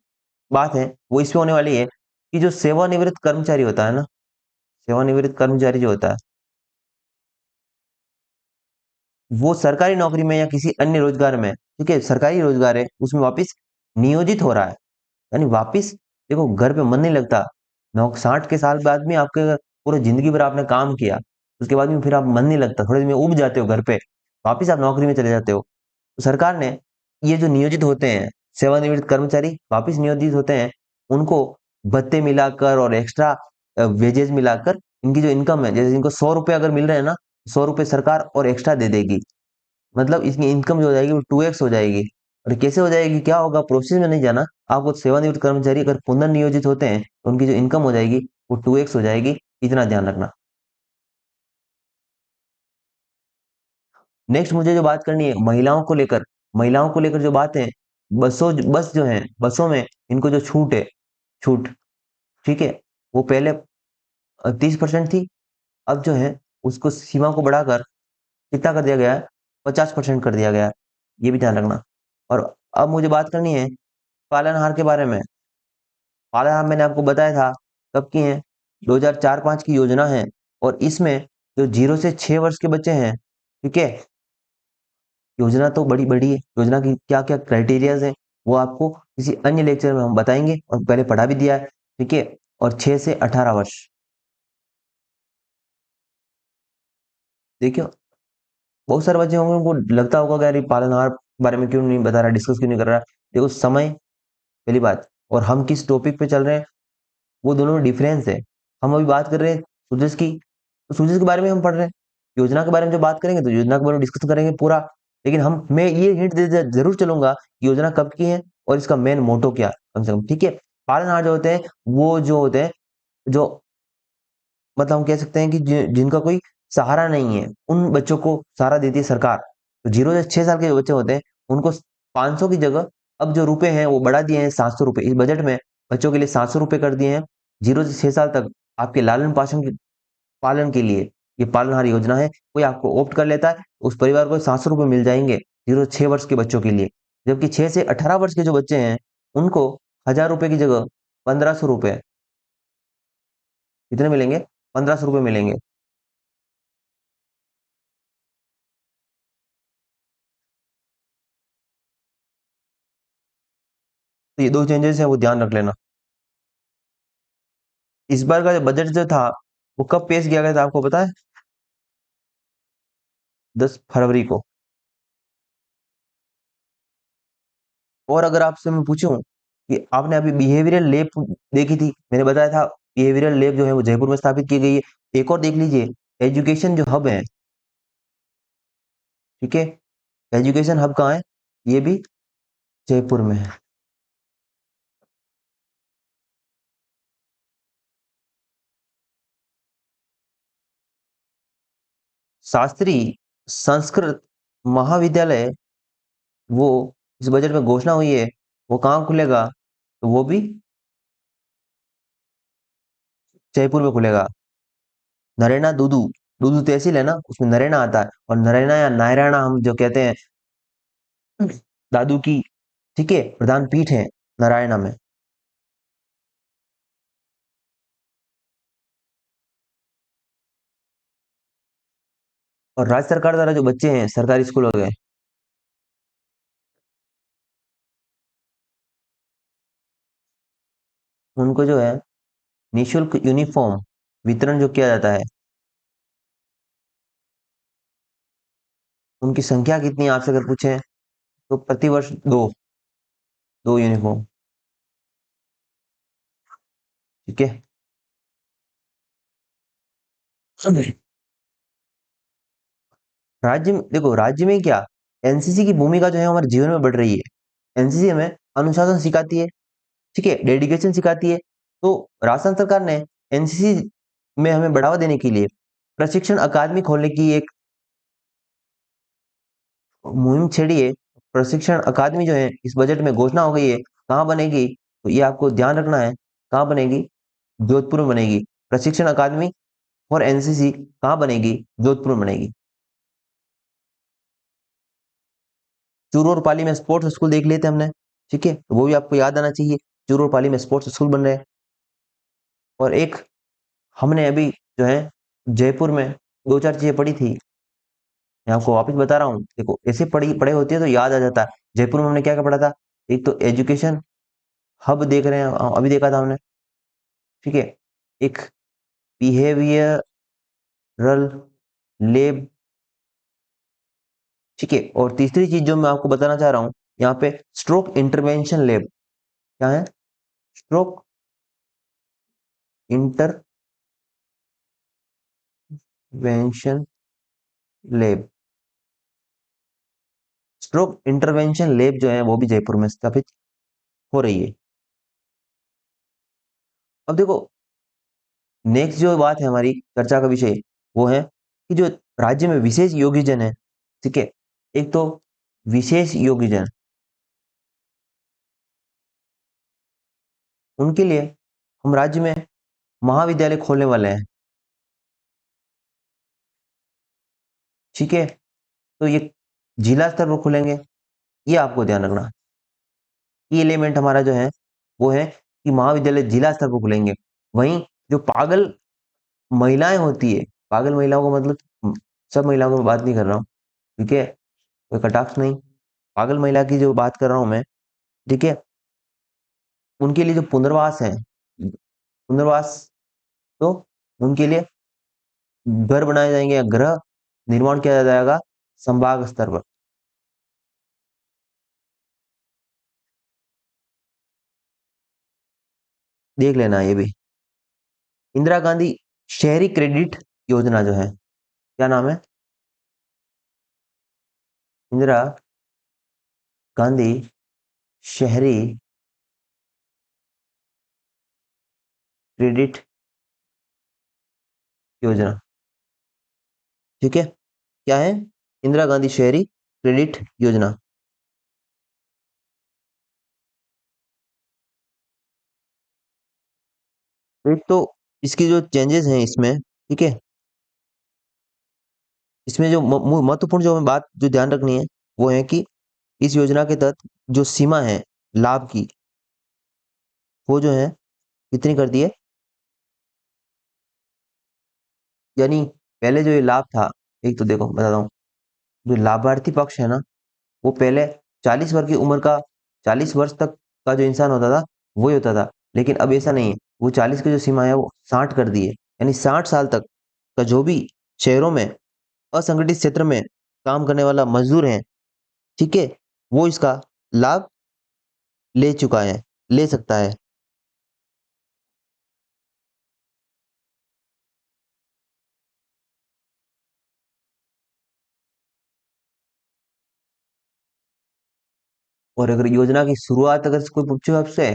बात है वो इस पे होने वाली है कि जो सेवानिवृत्त कर्मचारी होता है ना, सेवानिवृत्त कर्मचारी जो होता है वो सरकारी नौकरी में या किसी अन्य रोजगार में, ठीक है, सरकारी रोजगार है उसमें वापस नियोजित हो रहा है, यानी वापस, देखो घर पे मन नहीं लगता, 60 के साल बाद में आपके पूरे जिंदगी भर आपने काम किया, उसके बाद में फिर आप मन नहीं लगता, थोड़े दिन में उब जाते हो घर पे, वापस आप नौकरी में चले जाते हो। तो सरकार ने ये जो नियोजित होते हैं, सेवानिवृत्त कर्मचारी वापस नियोजित होते हैं, उनको भत्ते मिलाकर और एक्स्ट्रा वेजेस मिलाकर इनकी जो इनकम है, जैसे इनको 100 रुपये अगर मिल रहे हैं ना, 100 रुपये सरकार और एक्स्ट्रा दे देगी, मतलब इसकी इनकम जो हो जाएगी वो 2x हो जाएगी। और कैसे हो जाएगी, क्या होगा, प्रोसेस में नहीं जाना आपको। सेवानिवृत्त कर्मचारी अगर पुनर्नियोजित होते हैं तो उनकी जो इनकम हो जाएगी वो 2x हो जाएगी, इतना ध्यान रखना। नेक्स्ट मुझे जो बात करनी है महिलाओं को लेकर, महिलाओं को लेकर जो बात है, बस जो है बसों में इनको जो छूट है, छूट, ठीक है, वो पहले 30% थी, अब जो है उसको सीमा को बढ़ाकर कितना कर दिया गया है, 50% कर दिया गया है, ये भी ध्यान रखना। और अब मुझे बात करनी है पालनहार के बारे में। पालनहार मैंने आपको बताया था कब की है, 2004-5 की योजना है, और इसमें जो 0 से 6 वर्ष के बच्चे हैं, ठीक है, योजना तो बड़ी बड़ी है, योजना की क्या क्या क्राइटेरियाज हैं वो आपको किसी अन्य लेक्चर में हम बताएंगे, और पहले पढ़ा भी दिया है, ठीक है। और 6 से 18 वर्ष, देखियो, बहुत सारे बच्चे होंगे उनको लगता होगा कि यार ये पालनहार के बारे में क्यों नहीं बता रहा, डिस्कस क्यों नहीं कर रहा। देखो समय, पहली बात, और हम किस टॉपिक पे चल रहे हैं वो दोनों में डिफरेंस है। हम अभी बात कर रहे हैं सूरज की, तो सूरज के बारे में हम पढ़ रहे हैं, योजना के बारे में जब बात करेंगे तो योजना के बारे में डिस्कस करेंगे पूरा। लेकिन मैं ये हिंट जरूर चलूंगा कि योजना कब की है और इसका मेन मोटो क्या, कम से कम, ठीक है। पालनहार जो होते हैं वो जो होते हैं, जो मतलब हम कह सकते हैं कि जिनका कोई सहारा नहीं है, उन बच्चों को सहारा देती है सरकार। तो 0 से 6 साल के जो बच्चे होते हैं उनको 500 की जगह अब जो रुपए हैं वो बढ़ा दिए हैं, 700 रुपए इस बजट में बच्चों के लिए 700 रुपए कर दिए हैं। 0 से 6 साल तक आपके लालन पालन के पालन के लिए ये पालनहार योजना है। कोई आपको ऑप्ट कर लेता है, उस परिवार को 700 रुपए मिल जाएंगे 0 से 6 वर्ष के बच्चों के लिए। जबकि 6 से 18 वर्ष के जो बच्चे हैं उनको 1,000 रुपए की जगह 1,500 रुपए, कितने मिलेंगे, 1,500 रुपए मिलेंगे। तो ये दो चेंजेस है वो ध्यान रख लेना। इस बार का जो बजट जो था वो कब पेश किया गया था आपको पता है, 10 फरवरी को। और अगर आपसे मैं पूछूं कि आपने अभी बिहेवियरल लैब देखी थी, मैंने बताया था बिहेवियरल लैब जो है वो जयपुर में स्थापित की गई है। एक और देख लीजिए, एजुकेशन जो हब है, ठीक है, एजुकेशन हब कहाँ है, ये भी जयपुर में है। शास्त्री संस्कृत महाविद्यालय, वो इस बजट में घोषणा हुई है, वो कहाँ खुलेगा, तो वो भी जयपुर में खुलेगा। नरेना दूदू, दूदू तहसील है ना, उसमें नरेना आता है, और नरेना या नारायणा हम जो कहते हैं, दादू की, ठीक है, प्रधान पीठ है नारायणा में। और राज्य सरकार द्वारा जो बच्चे हैं सरकारी स्कूलों के, उनको जो है निशुल्क यूनिफॉर्म वितरण जो किया जाता है, उनकी संख्या कितनी है आपसे अगर पूछे तो प्रतिवर्ष दो यूनिफॉर्म, ठीक है। राज्य में देखो, राज्य में क्या, एनसीसी की भूमिका जो है हमारे जीवन में बढ़ रही है। एनसीसी हमें अनुशासन सिखाती है, ठीक है, डेडिकेशन सिखाती है। तो राजस्थान सरकार ने एनसीसी में हमें बढ़ावा देने के लिए प्रशिक्षण अकादमी खोलने की एक मुहिम छेड़ी है। प्रशिक्षण अकादमी जो है इस बजट में घोषणा हो गई है। कहाँ बनेगी, तो ये आपको ध्यान रखना है। कहाँ बनेगी, जोधपुर में बनेगी। प्रशिक्षण अकादमी और एनसीसी कहाँ बनेगी, जोधपुर में बनेगी। चूरू और पाली में स्पोर्ट्स स्कूल देख लेते हैं हमने, ठीक है, तो वो भी आपको याद आना चाहिए। चूरू और पाली में स्पोर्ट्स स्कूल बन रहे हैं। और एक हमने अभी जो है जयपुर में दो चार चीजें पढ़ी थी, मैं आपको वापस बता रहा हूँ। देखो ऐसे पढ़े होती है तो याद आ जाता है। जयपुर में हमने क्या क्या पढ़ा था, एक तो एजुकेशन हब देख रहे हैं, अभी देखा था हमने, ठीक है। एक बिहेवियरल लेब, ठीक है। और तीसरी चीज जो मैं आपको बताना चाह रहा हूँ यहाँ पे, स्ट्रोक इंटरवेंशन लेब। क्या है, स्ट्रोक इंटरवेंशन लेब। स्ट्रोक इंटरवेंशन लेब जो है वो भी जयपुर में स्थापित हो रही है। अब देखो नेक्स्ट जो बात है हमारी चर्चा का विषय, वो है कि जो राज्य में विशेष योगीजन है, ठीक है। एक तो विशेष योगीजन, उनके लिए हम राज्य में महाविद्यालय खोलने वाले हैं, ठीक है। तो ये जिला स्तर पर खुलेंगे, ये आपको ध्यान रखना। ये एलिमेंट हमारा जो है वो है कि महाविद्यालय जिला स्तर पर खुलेंगे। वहीं जो पागल महिलाएं होती है, पागल महिलाओं को मतलब सब महिलाओं की बात नहीं कर रहा हूँ, ठीक है, कोई कटाक्ष नहीं। पागल महिला की जो बात कर रहा हूँ मैं, ठीक है, उनके लिए जो पुनर्वास है, पुनर्वास, तो उनके लिए घर बनाए जाएंगे या गृह निर्माण किया जाएगा संभाग स्तर पर। देख लेना ये भी। इंदिरा गांधी शहरी क्रेडिट योजना जो है, क्या नाम है, इंदिरा गांधी शहरी क्रेडिट योजना, ठीक है। क्या है, इंदिरा गांधी शहरी क्रेडिट योजना। एक तो इसकी जो चेंजेस हैं इसमें, ठीक है, इसमें जो महत्वपूर्ण जो हमें बात जो ध्यान रखनी है वो है कि इस योजना के तहत जो सीमा है लाभ की, वो जो है कितनी कर दी है। यानी पहले जो ये लाभ था, एक तो देखो बताता हूँ, जो लाभार्थी पक्ष है ना, वो पहले 40 वर्ष की उम्र का, 40 वर्ष तक का जो इंसान होता था वही होता था। लेकिन अब ऐसा नहीं है, वो 40 की जो सीमा है वो 60 कर दी है। यानी 60 साल तक का जो भी शहरों में असंगठित क्षेत्र में काम करने वाला मजदूर है, ठीक है, वो इसका लाभ ले चुका है, ले सकता है। और अगर योजना की शुरुआत अगर कोई पूछे आपसे,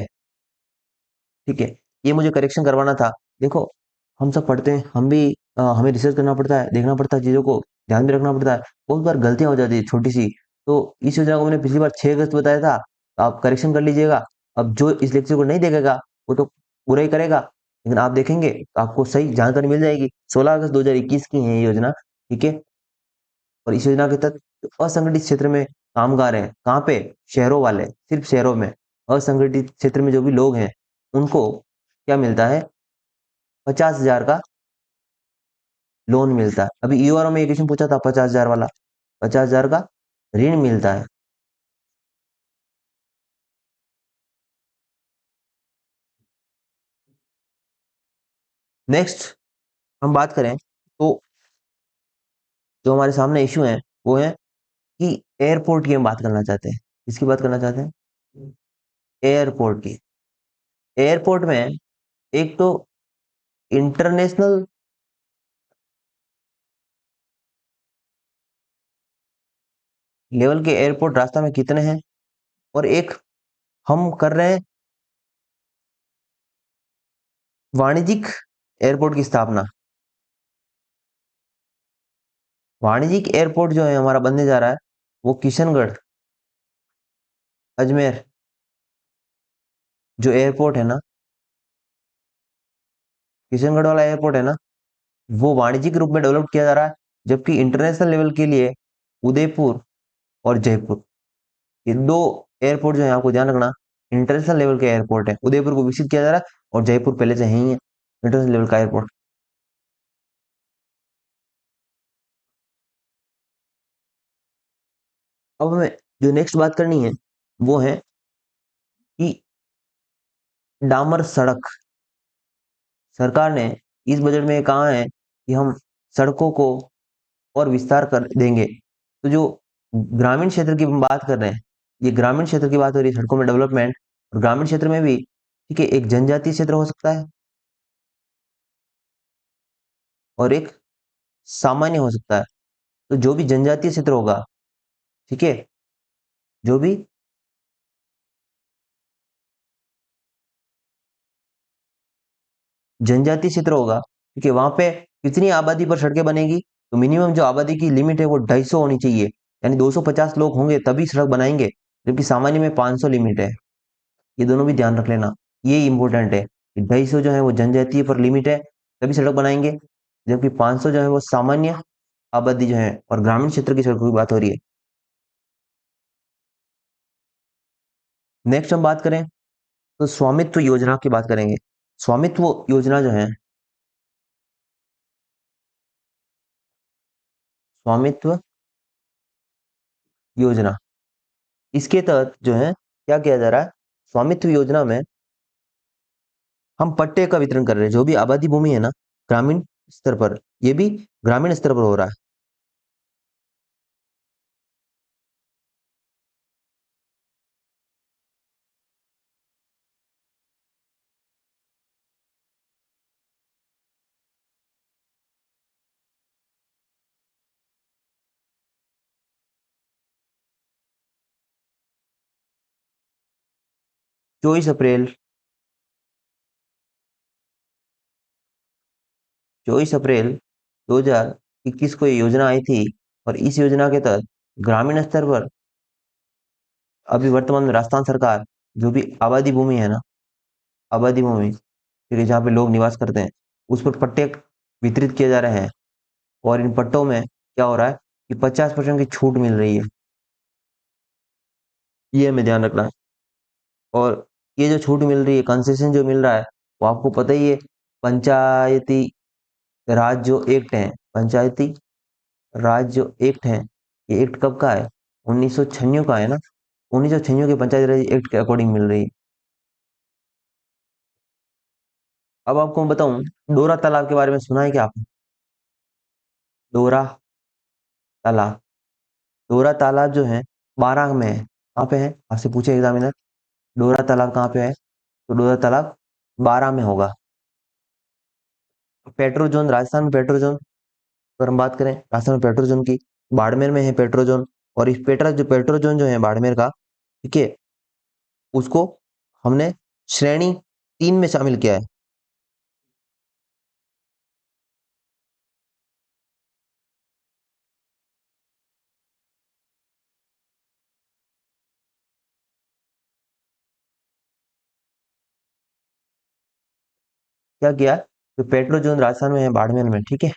ठीक है, ये मुझे करेक्शन करवाना था। देखो हम सब पढ़ते हैं, हम भी हमें रिसर्च करना पड़ता है, देखना पड़ता है, चीज़ों को ध्यान भी रखना पड़ता है। बहुत बार गलतियां हो जाती है छोटी सी। तो इस योजना को मैंने पिछली बार 6 अगस्त बताया था, तो आप करेक्शन कर लीजिएगा। अब जो इस लेक्चर को नहीं देखेगा वो तो बुरा ही करेगा, लेकिन आप देखेंगे तो आपको सही जानकारी मिल जाएगी। 16 अगस्त 2021 की है ये योजना, ठीक है। और इस योजना के तहत जो असंगठित क्षेत्र में कामगार हैं, कहाँ पे, शहरों वाले, सिर्फ शहरों में असंगठित क्षेत्र में जो भी लोग हैं, उनको क्या मिलता है, 50,000 का लोन मिलता है। अभी ईओआर में एक क्वेश्चन पूछा था 50,000 वाला, 50,000 का ऋण मिलता है। नेक्स्ट हम बात करें तो जो हमारे सामने इश्यू है वो है कि एयरपोर्ट की हम बात करना चाहते हैं। किसकी बात करना चाहते हैं, एयरपोर्ट की। एयरपोर्ट में एक तो इंटरनेशनल लेवल के एयरपोर्ट रास्ता में कितने हैं, और एक हम कर रहे हैं वाणिज्यिक एयरपोर्ट की स्थापना। वाणिज्यिक एयरपोर्ट जो है हमारा बनने जा रहा है वो किशनगढ़ अजमेर जो एयरपोर्ट है ना, किशनगढ़ वाला एयरपोर्ट है ना, वो वाणिज्यिक रूप में डेवलप किया जा रहा है। जबकि इंटरनेशनल लेवल के लिए उदयपुर और जयपुर, ये दो एयरपोर्ट जो है आपको ध्यान रखना, इंटरनेशनल लेवल के एयरपोर्ट है। उदयपुर को विकसित किया जा रहा है और जयपुर पहले से ही है इंटरनेशनल लेवल का एयरपोर्ट। अब हमें जो नेक्स्ट बात करनी है वो है कि डामर सड़क। सरकार ने इस बजट में कहा है कि हम सड़कों को और विस्तार कर देंगे। तो जो ग्रामीण क्षेत्र की हम बात कर रहे हैं, ये ग्रामीण क्षेत्र की बात हो रही है, सड़कों में डेवलपमेंट। और ग्रामीण क्षेत्र में भी ठीक है, एक जनजातीय क्षेत्र हो सकता है और एक सामान्य हो सकता है। तो जो भी जनजातीय क्षेत्र होगा, ठीक है, जो भी जनजातीय क्षेत्र होगा, ठीक है, वहां पे कितनी आबादी पर सड़कें बनेगी? तो मिनिमम जो आबादी की लिमिट है वो 250 होनी चाहिए, यानी 250 लोग होंगे तभी सड़क बनाएंगे। जबकि सामान्य में 500 लिमिट है। ये दोनों भी ध्यान रख लेना, ये इंपॉर्टेंट है कि 250 जो है वो जनजातीय पर लिमिट है तभी सड़क बनाएंगे, जबकि 500 जो है वो सामान्य आबादी जो है और ग्रामीण क्षेत्र की सड़कों की बात हो रही है। नेक्स्ट हम बात करें तो स्वामित्व योजना की बात करेंगे। स्वामित्व योजना जो है, स्वामित्व योजना, इसके तहत जो है क्या किया जा रहा है? स्वामित्व योजना में हम पट्टे का वितरण कर रहे हैं। जो भी आबादी भूमि है ना ग्रामीण स्तर पर, ये भी ग्रामीण स्तर पर हो रहा है। चौबीस अप्रैल 2021 को ये योजना आई थी। और इस योजना के तहत ग्रामीण स्तर पर अभी वर्तमान में राजस्थान सरकार जो भी आबादी भूमि है ना, आबादी भूमि, ठीक है, जहाँ पे लोग निवास करते हैं, उस पर पट्टे वितरित किए जा रहे हैं। और इन पट्टों में क्या हो रहा है कि 50% की छूट मिल रही है। ये हमें ध्यान रखना है। और ये जो छूट मिल रही है, कंसेशन जो मिल रहा है, वो आपको पता ही है, पंचायती राज जो एक्ट है, पंचायती राज जो एक्ट है, ये एक्ट कब का है? 1996 का है ना। 1996 के पंचायती राज एक्ट के अकॉर्डिंग मिल रही है। अब आपको मैं बताऊं, डोरा तालाब के बारे में सुना है क्या आपने? डोरा तालाब, डोरा तालाब जो है बारां में है। कहाँ पे है आपसे पूछे एग्जामिनर? डोरा तालाब कहाँ पे है? तो डोरा तालाब बारां में होगा। पेट्रो जोन, राजस्थान में पेट्रो जोन, अगर हम बात करें राजस्थान में पेट्रो जोन की, बाड़मेर में है पेट्रो जोन। और इस पेट्रो जोन जो है बाड़मेर का, ठीक है, उसको हमने श्रेणी 3 में शामिल किया है। क्या किया है? तो पेट्रो जोन राजस्थान में है बाड़मेर में, ठीक है।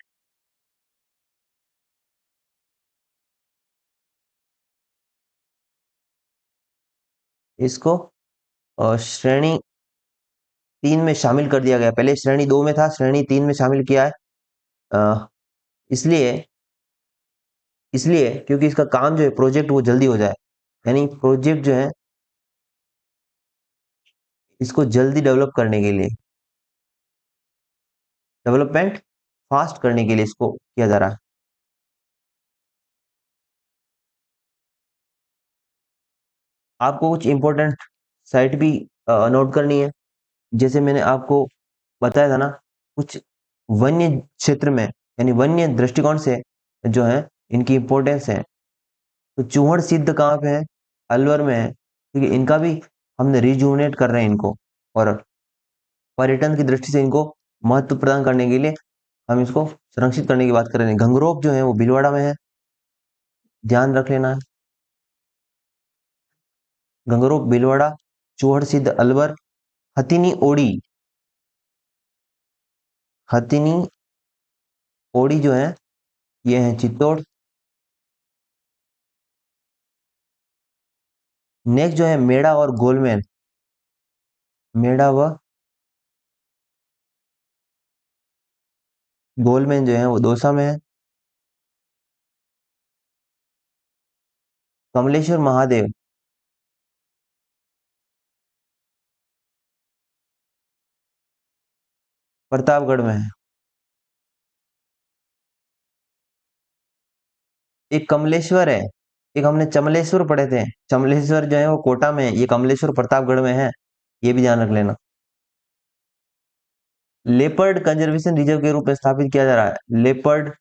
इसको श्रेणी 3 में शामिल कर दिया गया। पहले श्रेणी 2 में था, श्रेणी 3 में शामिल किया है। अ, इसलिए इसलिए क्योंकि इसका काम जो है प्रोजेक्ट वो जल्दी हो जाए, यानी प्रोजेक्ट जो है इसको जल्दी डेवलप करने के लिए, डेवलपमेंट फास्ट करने के लिए इसको किया जा रहा है। आपको कुछ इंपॉर्टेंट साइट भी नोट करनी है। जैसे मैंने आपको बताया था ना, कुछ वन्य क्षेत्र में, यानी वन्य दृष्टिकोण से जो है इनकी इंपॉर्टेंस है। तो चूहड़ सिद्ध कहाँ पे है? अलवर में है, ठीक है। इनका भी हमने रिजुवनेट कर रहे हैं इनको, और पर्यटन की दृष्टि से इनको महत्व प्रदान करने के लिए हम इसको संरक्षित करने की बात कर रहे हैं। घंगरोप जो है वो भीलवाड़ा में है, ध्यान रख लेना है। घंगरोप भीलवाड़ा, चूहड़ सिद्ध अलवर, हथिनी ओड़ी, हथिनी ओड़ी जो है ये है चित्तौड़। नेक्स्ट जो है मेड़ा और गोलमेन, मेड़ा व गोलमेन जो है वो दौसा में है। कमलेश्वर महादेव, प्रतापगढ़ में है। एक कमलेश्वर है, एक हमने चमलेश्वर पढ़े थे, चमलेश्वर जो है वो कोटा में है, ये कमलेश्वर प्रतापगढ़ में है, ये भी ध्यान रख लेना। लेपर्ड कंजर्वेशन रिजर्व के रूप में स्थापित किया जा रहा है, लेपर्ड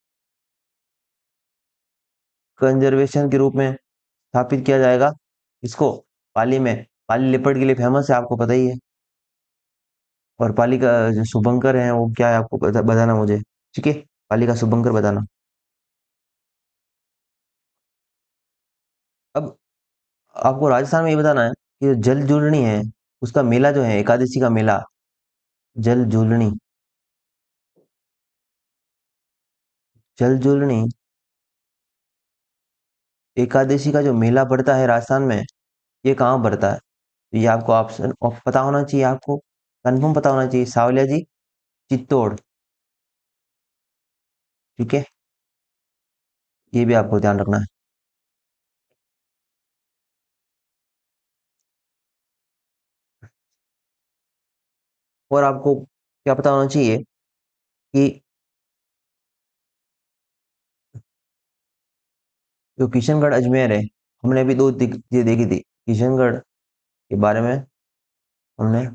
कंजर्वेशन के रूप में स्थापित किया जाएगा इसको पाली में। पाली लेपर्ड के लिए फेमस है, आपको पता ही है। और पाली का जो शुभंकर है वो क्या है आपको बताना मुझे, ठीक है, पाली का शुभंकर बताना। अब आपको राजस्थान में ये बताना है कि जो जल जूलनी है उसका मेला जो है, एकादशी का मेला, जल जूलनी, जल जूलनी एकादशी का जो मेला पड़ता है राजस्थान में, ये कहाँ पड़ता है? ये आपको ऑप्शन पता होना चाहिए, आपको कंफर्म पता होना चाहिए, सावलिया जी, चित्तौड़, ठीक है, ये भी आपको ध्यान रखना है। और आपको क्या पता होना चाहिए कि जो किशनगढ़ अजमेर है, हमने अभी दो चीजें देखी थी किशनगढ़ के बारे में, हमने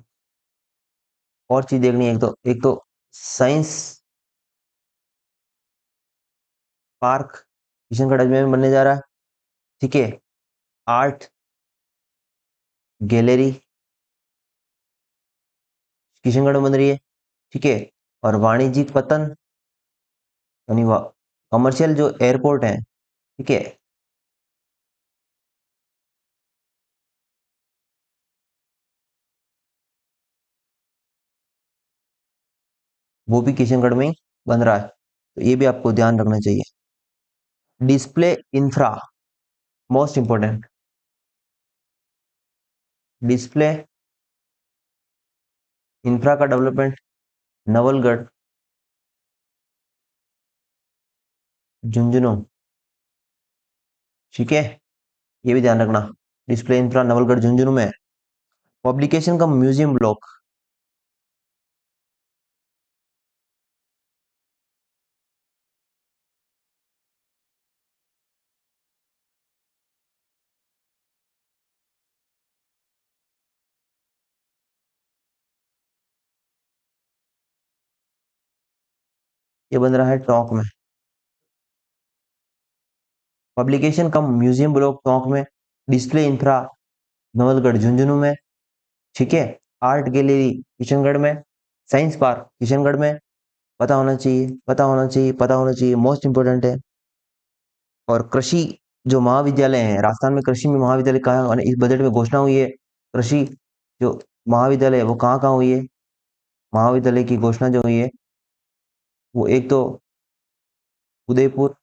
और चीज देखनी है, एक तो साइंस पार्क किशनगढ़ अजमेर में बनने जा रहा है, ठीक है, आर्ट गैलरी किशनगढ़ में बन रही है, ठीक है, और वाणिज्यिक पतन यानी कमर्शियल जो एयरपोर्ट है, ठीक है, वो भी किशनगढ़ में ही बन रहा है, तो ये भी आपको ध्यान रखना चाहिए। Display infra, most important, display infra का डेवलपमेंट नवलगढ़ झुंझुनू, ठीक है, ये भी ध्यान रखना, डिस्प्ले इंफ्रा नवलगढ़ झुंझुनू में। पब्लिकेशन का म्यूजियम ब्लॉक, ये बन रहा है टोंक में, पब्लिकेशन कम म्यूजियम ब्लॉक टोंक में, डिस्प्ले इंफ्रा नवलगढ़ झुंझुनू में, ठीक है, आर्ट गैलरी किशनगढ़ में, साइंस पार्क किशनगढ़ में, पता होना चाहिए, पता होना चाहिए, पता होना चाहिए, मोस्ट इंपोर्टेंट है। और कृषि जो महाविद्यालय है राजस्थान में, कृषि में महाविद्यालय कहाँ, और इस बजट में घोषणा हुई है, कृषि जो महाविद्यालय है वो कहाँ कहाँ हुई है, महाविद्यालय की घोषणा जो हुई है वो एक तो उदयपुर,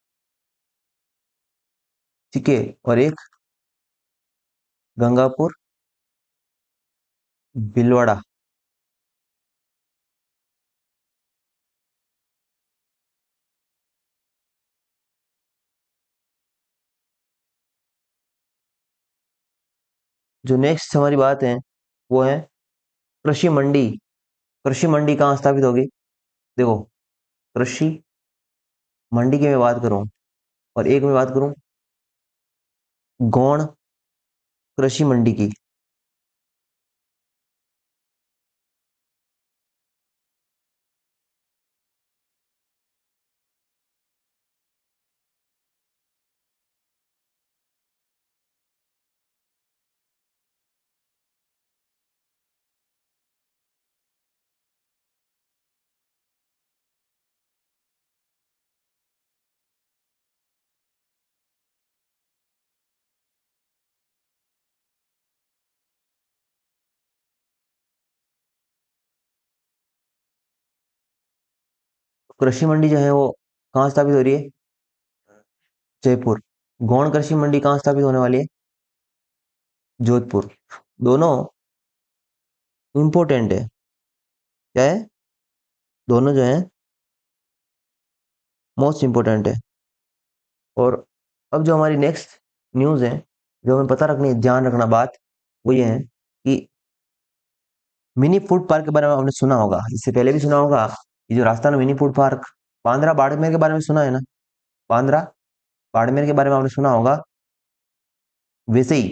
ठीक है, और एक गंगापुर, भीलवाड़ा। जो नेक्स्ट हमारी बात है वो है कृषि मंडी, कृषि मंडी कहाँ स्थापित होगी? देखो, कृषि मंडी की मैं बात करूं, और एक मैं बात करूं गौण कृषि मंडी की, कृषि मंडी जो है वो कहाँ स्थापित हो रही है? जयपुर। गौण कृषि मंडी कहाँ स्थापित होने वाली है? जोधपुर। दोनों इंपॉर्टेंट है। क्या है? दोनों जो है मोस्ट इंपॉर्टेंट है। और अब जो हमारी नेक्स्ट न्यूज़ है, जो हमें पता रखनी ध्यान रखना बात, वो ये है कि मिनी फूड पार्क के बारे में आपने सुना होगा, इससे पहले भी सुना होगा। ये जो राजस्थान में mini food park Bandra Barmer के बारे में सुना है ना? बांद्रा बाड़मेर के बारे में आपने सुना होगा। वैसे ही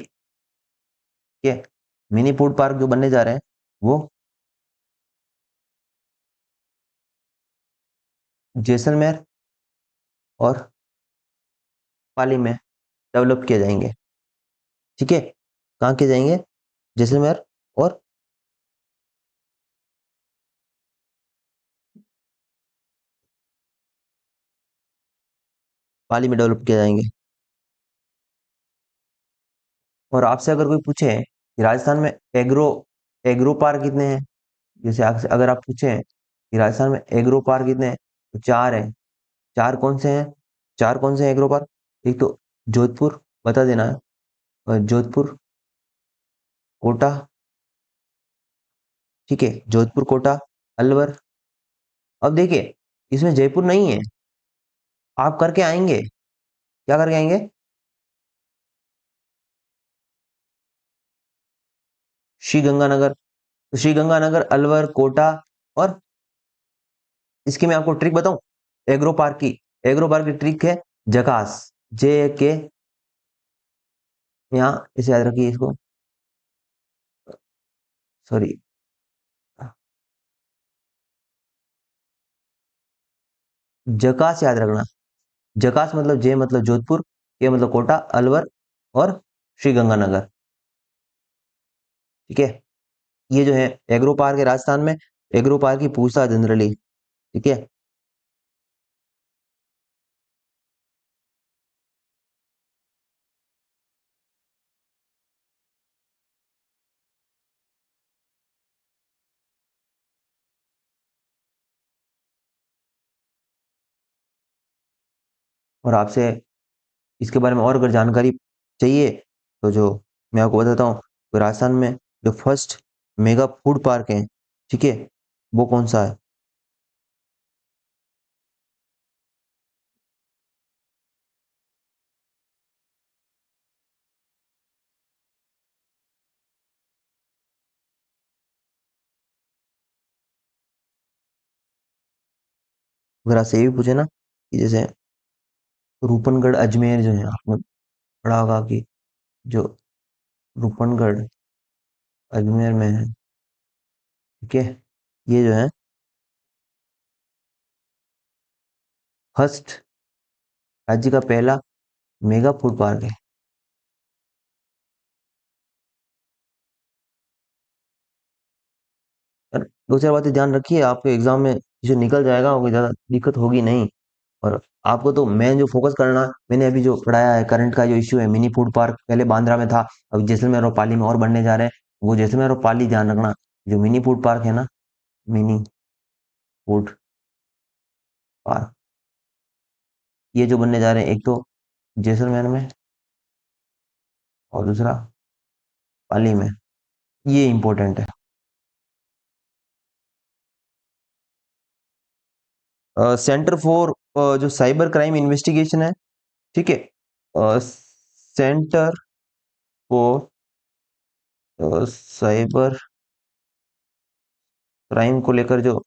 के मिनी फूड पार्क जो बनने जा रहे हैं वो जैसलमेर और पाली में डेवलप किए जाएंगे। ठीक है, कहाँ किए जाएंगे? जैसलमेर और पाली में डेवलप किए जाएंगे। और आपसे अगर कोई पूछे कि राजस्थान में एग्रो एग्रो पार्क कितने हैं, जैसे आपसे अगर आप पूछें कि राजस्थान में एग्रो पार्क कितने हैं, तो चार हैं। चार कौन से हैं? चार कौन से हैं एग्रो पार्क? एक तो जोधपुर, बता देना है। और जोधपुर, कोटा। ठीक है, जोधपुर, कोटा, अलवर। अब देखिए, इसमें जयपुर नहीं है। आप करके आएंगे, क्या करके आएंगे? श्री गंगानगर। तो श्री गंगानगर, अलवर, कोटा। और इसकी मैं आपको ट्रिक बताऊं, एग्रो पार्क की। एग्रो पार्क की ट्रिक है जकास, जे के, यहाँ इसे याद रखिए इसको। सॉरी, जकास याद रखना। जकास मतलब जे मतलब जोधपुर, के मतलब कोटा, अलवर और श्री गंगानगर। ठीक है, ये जो है एग्रो पार्क है राजस्थान में। एग्रो पार्क की पूछता जनरली। ठीक है। और आपसे इसके बारे में और अगर जानकारी चाहिए, तो जो मैं आपको बताता हूँ, तो राजस्थान में जो फर्स्ट मेगा फूड पार्क है, ठीक है, वो कौन सा है? अगर आपसे ये भी पूछे ना कि जैसे रूपनगढ़ अजमेर जो है, आपने पढ़ा होगा कि जो रूपनगढ़ अजमेर में है, ठीक है, ये जो है फर्स्ट राज्य का पहला मेगा फूड पार्क है। और दो चार बातें ध्यान रखिए, आपके एग्जाम में जो निकल जाएगा वो ज़्यादा दिक्कत होगी नहीं। और आपको तो मेन जो फोकस करना, मैंने अभी जो पढ़ाया है करंट का जो इश्यू है, मिनी फूड पार्क पहले बांद्रा में था, अब जैसलमेर और पाली में और बनने जा रहे हैं। वो जैसलमेर और पाली ध्यान रखना। जो मिनी फूड पार्क है ना, मिनी फूड पार्क, ये जो बनने जा रहे हैं, एक तो जैसलमेर में और दूसरा पाली में, ये इंपॉर्टेंट है। सेंटर फॉर जो साइबर क्राइम इन्वेस्टिगेशन है, ठीक है, सेंटर फॉर साइबर क्राइम को लेकर जो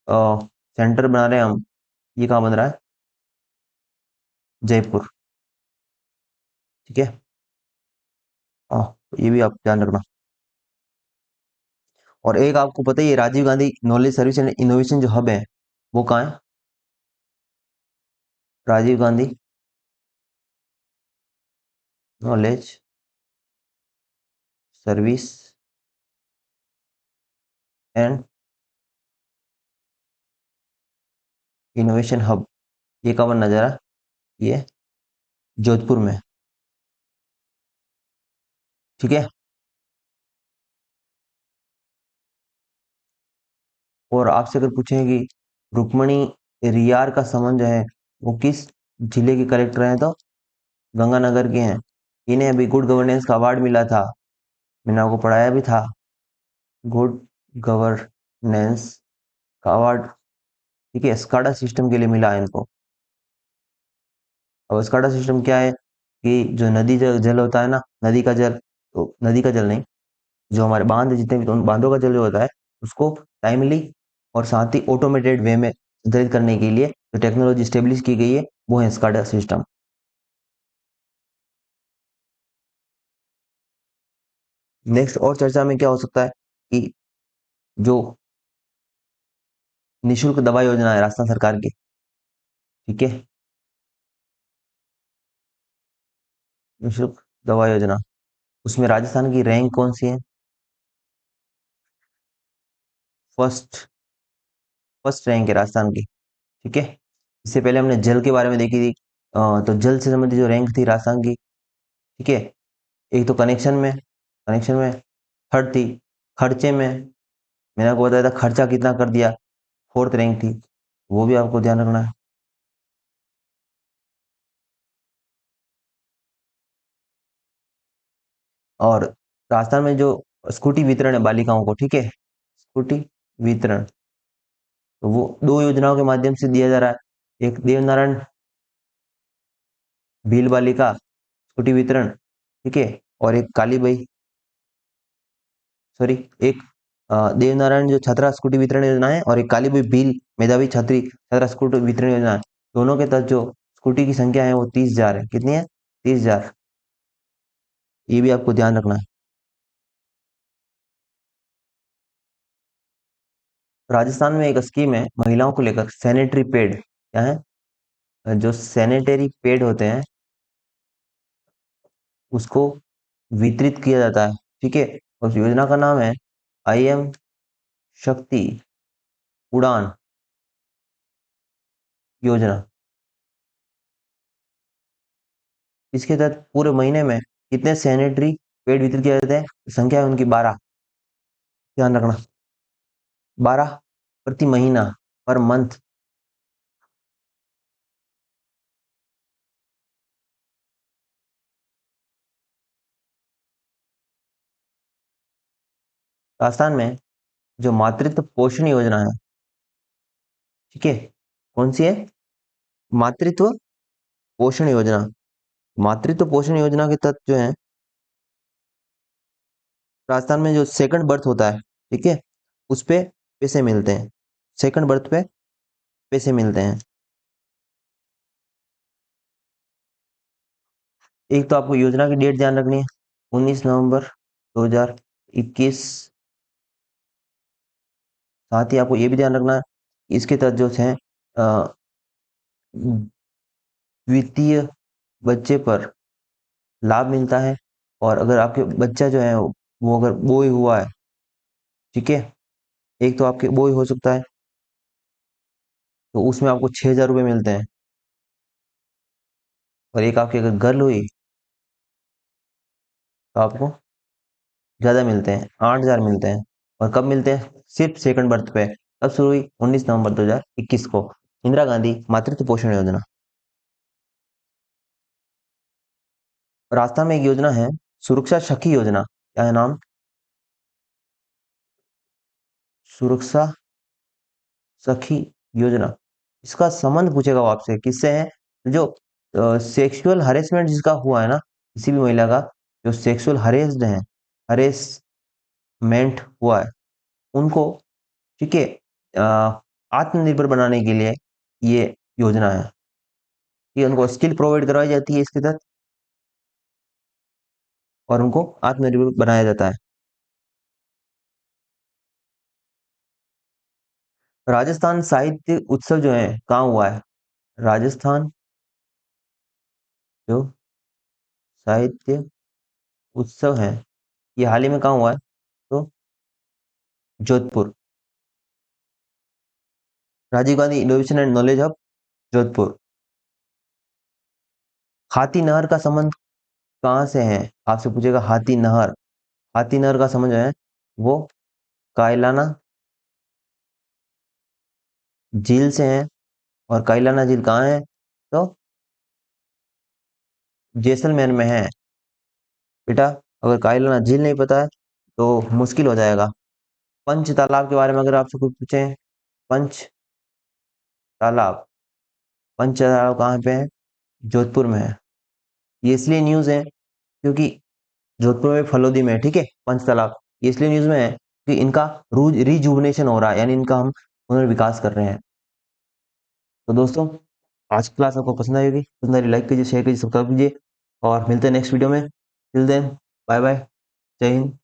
सेंटर बना रहे हैं हम, ये कहाँ बन रहा है? जयपुर। ठीक है, हाँ, तो ये भी आप ध्यान रखना। और एक आपको पता ही है, Rajiv Gandhi knowledge service and innovation जो हब है, वो कहाँ है? Rajiv Gandhi knowledge service and innovation hub, ये कहाँ बनना जा रहा है? ये जोधपुर में। ठीक है। और आपसे अगर पूछें कि रुक्मणी रियार का संबंध जो है वो किस जिले के कलेक्टर हैं? तो गंगानगर के हैं। इन्हें अभी गुड गवर्नेंस का अवार्ड मिला था, मैंने आपको पढ़ाया भी था। गुड गवर्नेंस का अवार्ड, ठीक है, स्काडा सिस्टम के लिए मिला है इनको। अब स्काडा सिस्टम क्या है कि जो नदी जल होता है ना, नदी का जल, तो नदी का जल नहीं, जो हमारे बांध जितने भी, तो उन बांधों का जल जो होता है उसको टाइमली और साथ ही ऑटोमेटेड वे में संचालित करने के लिए जो टेक्नोलॉजी स्टेब्लिश की गई है वो है स्काडा सिस्टम। नेक्स्ट और चर्चा में क्या हो सकता है कि जो निशुल्क दवा योजना है राजस्थान सरकार की, ठीक है, निशुल्क दवा योजना, उसमें राजस्थान की रैंक कौन सी है? फर्स्ट, फर्स्ट रैंक है राजस्थान की, ठीक है। इससे पहले हमने जल के बारे में देखी थी, तो जल से संबंधित जो रैंक थी राजस्थान की, ठीक है। एक तो कनेक्शन में थर्ड थी। खर्चे में मैंने आपको बताया था खर्चा कितना कर दिया, फोर्थ रैंक थी, वो भी आपको ध्यान रखना है। और राजस्थान में जो स्कूटी वितरण है बालिकाओं को, ठीक है, स्कूटी वितरण, तो वो दो योजनाओं के माध्यम से दिया जा रहा है। एक देवनारायण भील बालिका स्कूटी वितरण, ठीक है, और एक कालीबाई, सॉरी, एक देवनारायण जो छात्रा स्कूटी वितरण योजना है, और एक कालीबाई भील मेधावी छात्री छात्रा स्कूटी वितरण योजना है। दोनों के तहत जो स्कूटी की संख्या है वो 30,000 है। कितनी है? 30,000। ये भी आपको ध्यान रखना है। राजस्थान में एक स्कीम है महिलाओं को लेकर, सैनिटरी पैड, क्या है, जो सैनिटरी पैड होते हैं उसको वितरित किया जाता है, ठीक है। उस योजना का नाम है IM शक्ति उड़ान योजना। इसके तहत पूरे महीने में कितने सैनिटरी पैड वितरित किए जाते हैं? संख्या है उनकी 12। ध्यान रखना, 12 प्रति महीना, पर मंथ। राजस्थान में जो मातृत्व पोषण योजना है, ठीक है, कौन सी है? मातृत्व पोषण योजना। मातृत्व पोषण योजना के तहत जो है राजस्थान में जो सेकंड बर्थ होता है, ठीक है, उस पे पैसे मिलते हैं। सेकंड बर्थ पे पैसे मिलते हैं। एक तो आपको योजना की डेट ध्यान रखनी है, 19 नवंबर 2021। साथ ही आपको ये भी ध्यान रखना है इसके तहत जो है द्वितीय बच्चे पर लाभ मिलता है। और अगर आपके बच्चा जो है वो अगर बॉय हुआ है, ठीक है, एक तो आपके बॉय हो सकता है, तो उसमें आपको 6,000 रुपये मिलते हैं। और एक आपकी अगर गर्ल हुई तो आपको ज़्यादा मिलते हैं, 8,000 मिलते हैं। और कब मिलते हैं? सिर्फ सेकंड बर्थ पे। कब शुरू हुई? 19 नवंबर 2021 को, इंदिरा गांधी मातृत्व पोषण योजना। राजस्थान में एक योजना है सुरक्षा सखी योजना। क्या है नाम? सुरक्षा सखी योजना। इसका संबंध पूछेगा वो आपसे, किससे है? जो सेक्सुअल हरेसमेंट जिसका हुआ है ना, किसी भी महिला का जो सेक्सुअल हरेस्ड है, हरेसमेंट हुआ है, उनको, ठीक है, आत्मनिर्भर बनाने के लिए ये योजना है। ये उनको स्किल प्रोवाइड करवाई जाती है इसके तहत, और उनको आत्मनिर्भर बनाया जाता है। राजस्थान साहित्य उत्सव जो है कहाँ हुआ है? राजस्थान जो साहित्य उत्सव है ये हाल ही में कहाँ हुआ है? तो Jodhpur, Rajiv Gandhi innovation and knowledge hub, Jodhpur. हाथी नहर का संबंध कहाँ से है? आपसे पूछेगा हाथी नहर। हाथी नहर का संबंध जो है वो कायलाना झील से है, और काइलाना झील कहाँ है? तो जैसलमेर में है। बेटा अगर काइलाना झील नहीं पता है तो मुश्किल हो जाएगा। पंच तालाब के बारे में अगर आपसे कुछ पूछे, पंच तालाब, पंच तालाब कहाँ पे है? जोधपुर में है। ये इसलिए न्यूज़ है क्योंकि जोधपुर में फलोदी में है, ठीक है, पंच तालाब। ये इसलिए न्यूज़ में है कि इनका रिजुवनेशन हो रहा है, यानी इनका हम पुनर्विकास कर रहे हैं। तो दोस्तों आज की क्लास आपको पसंद आई होगी, पसंद आई लाइक कीजिए, शेयर कीजिए, सब्सक्राइब कीजिए और मिलते हैं नेक्स्ट वीडियो में। टिल देन बाय बाय, जय हिंद,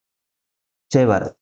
जय भारत।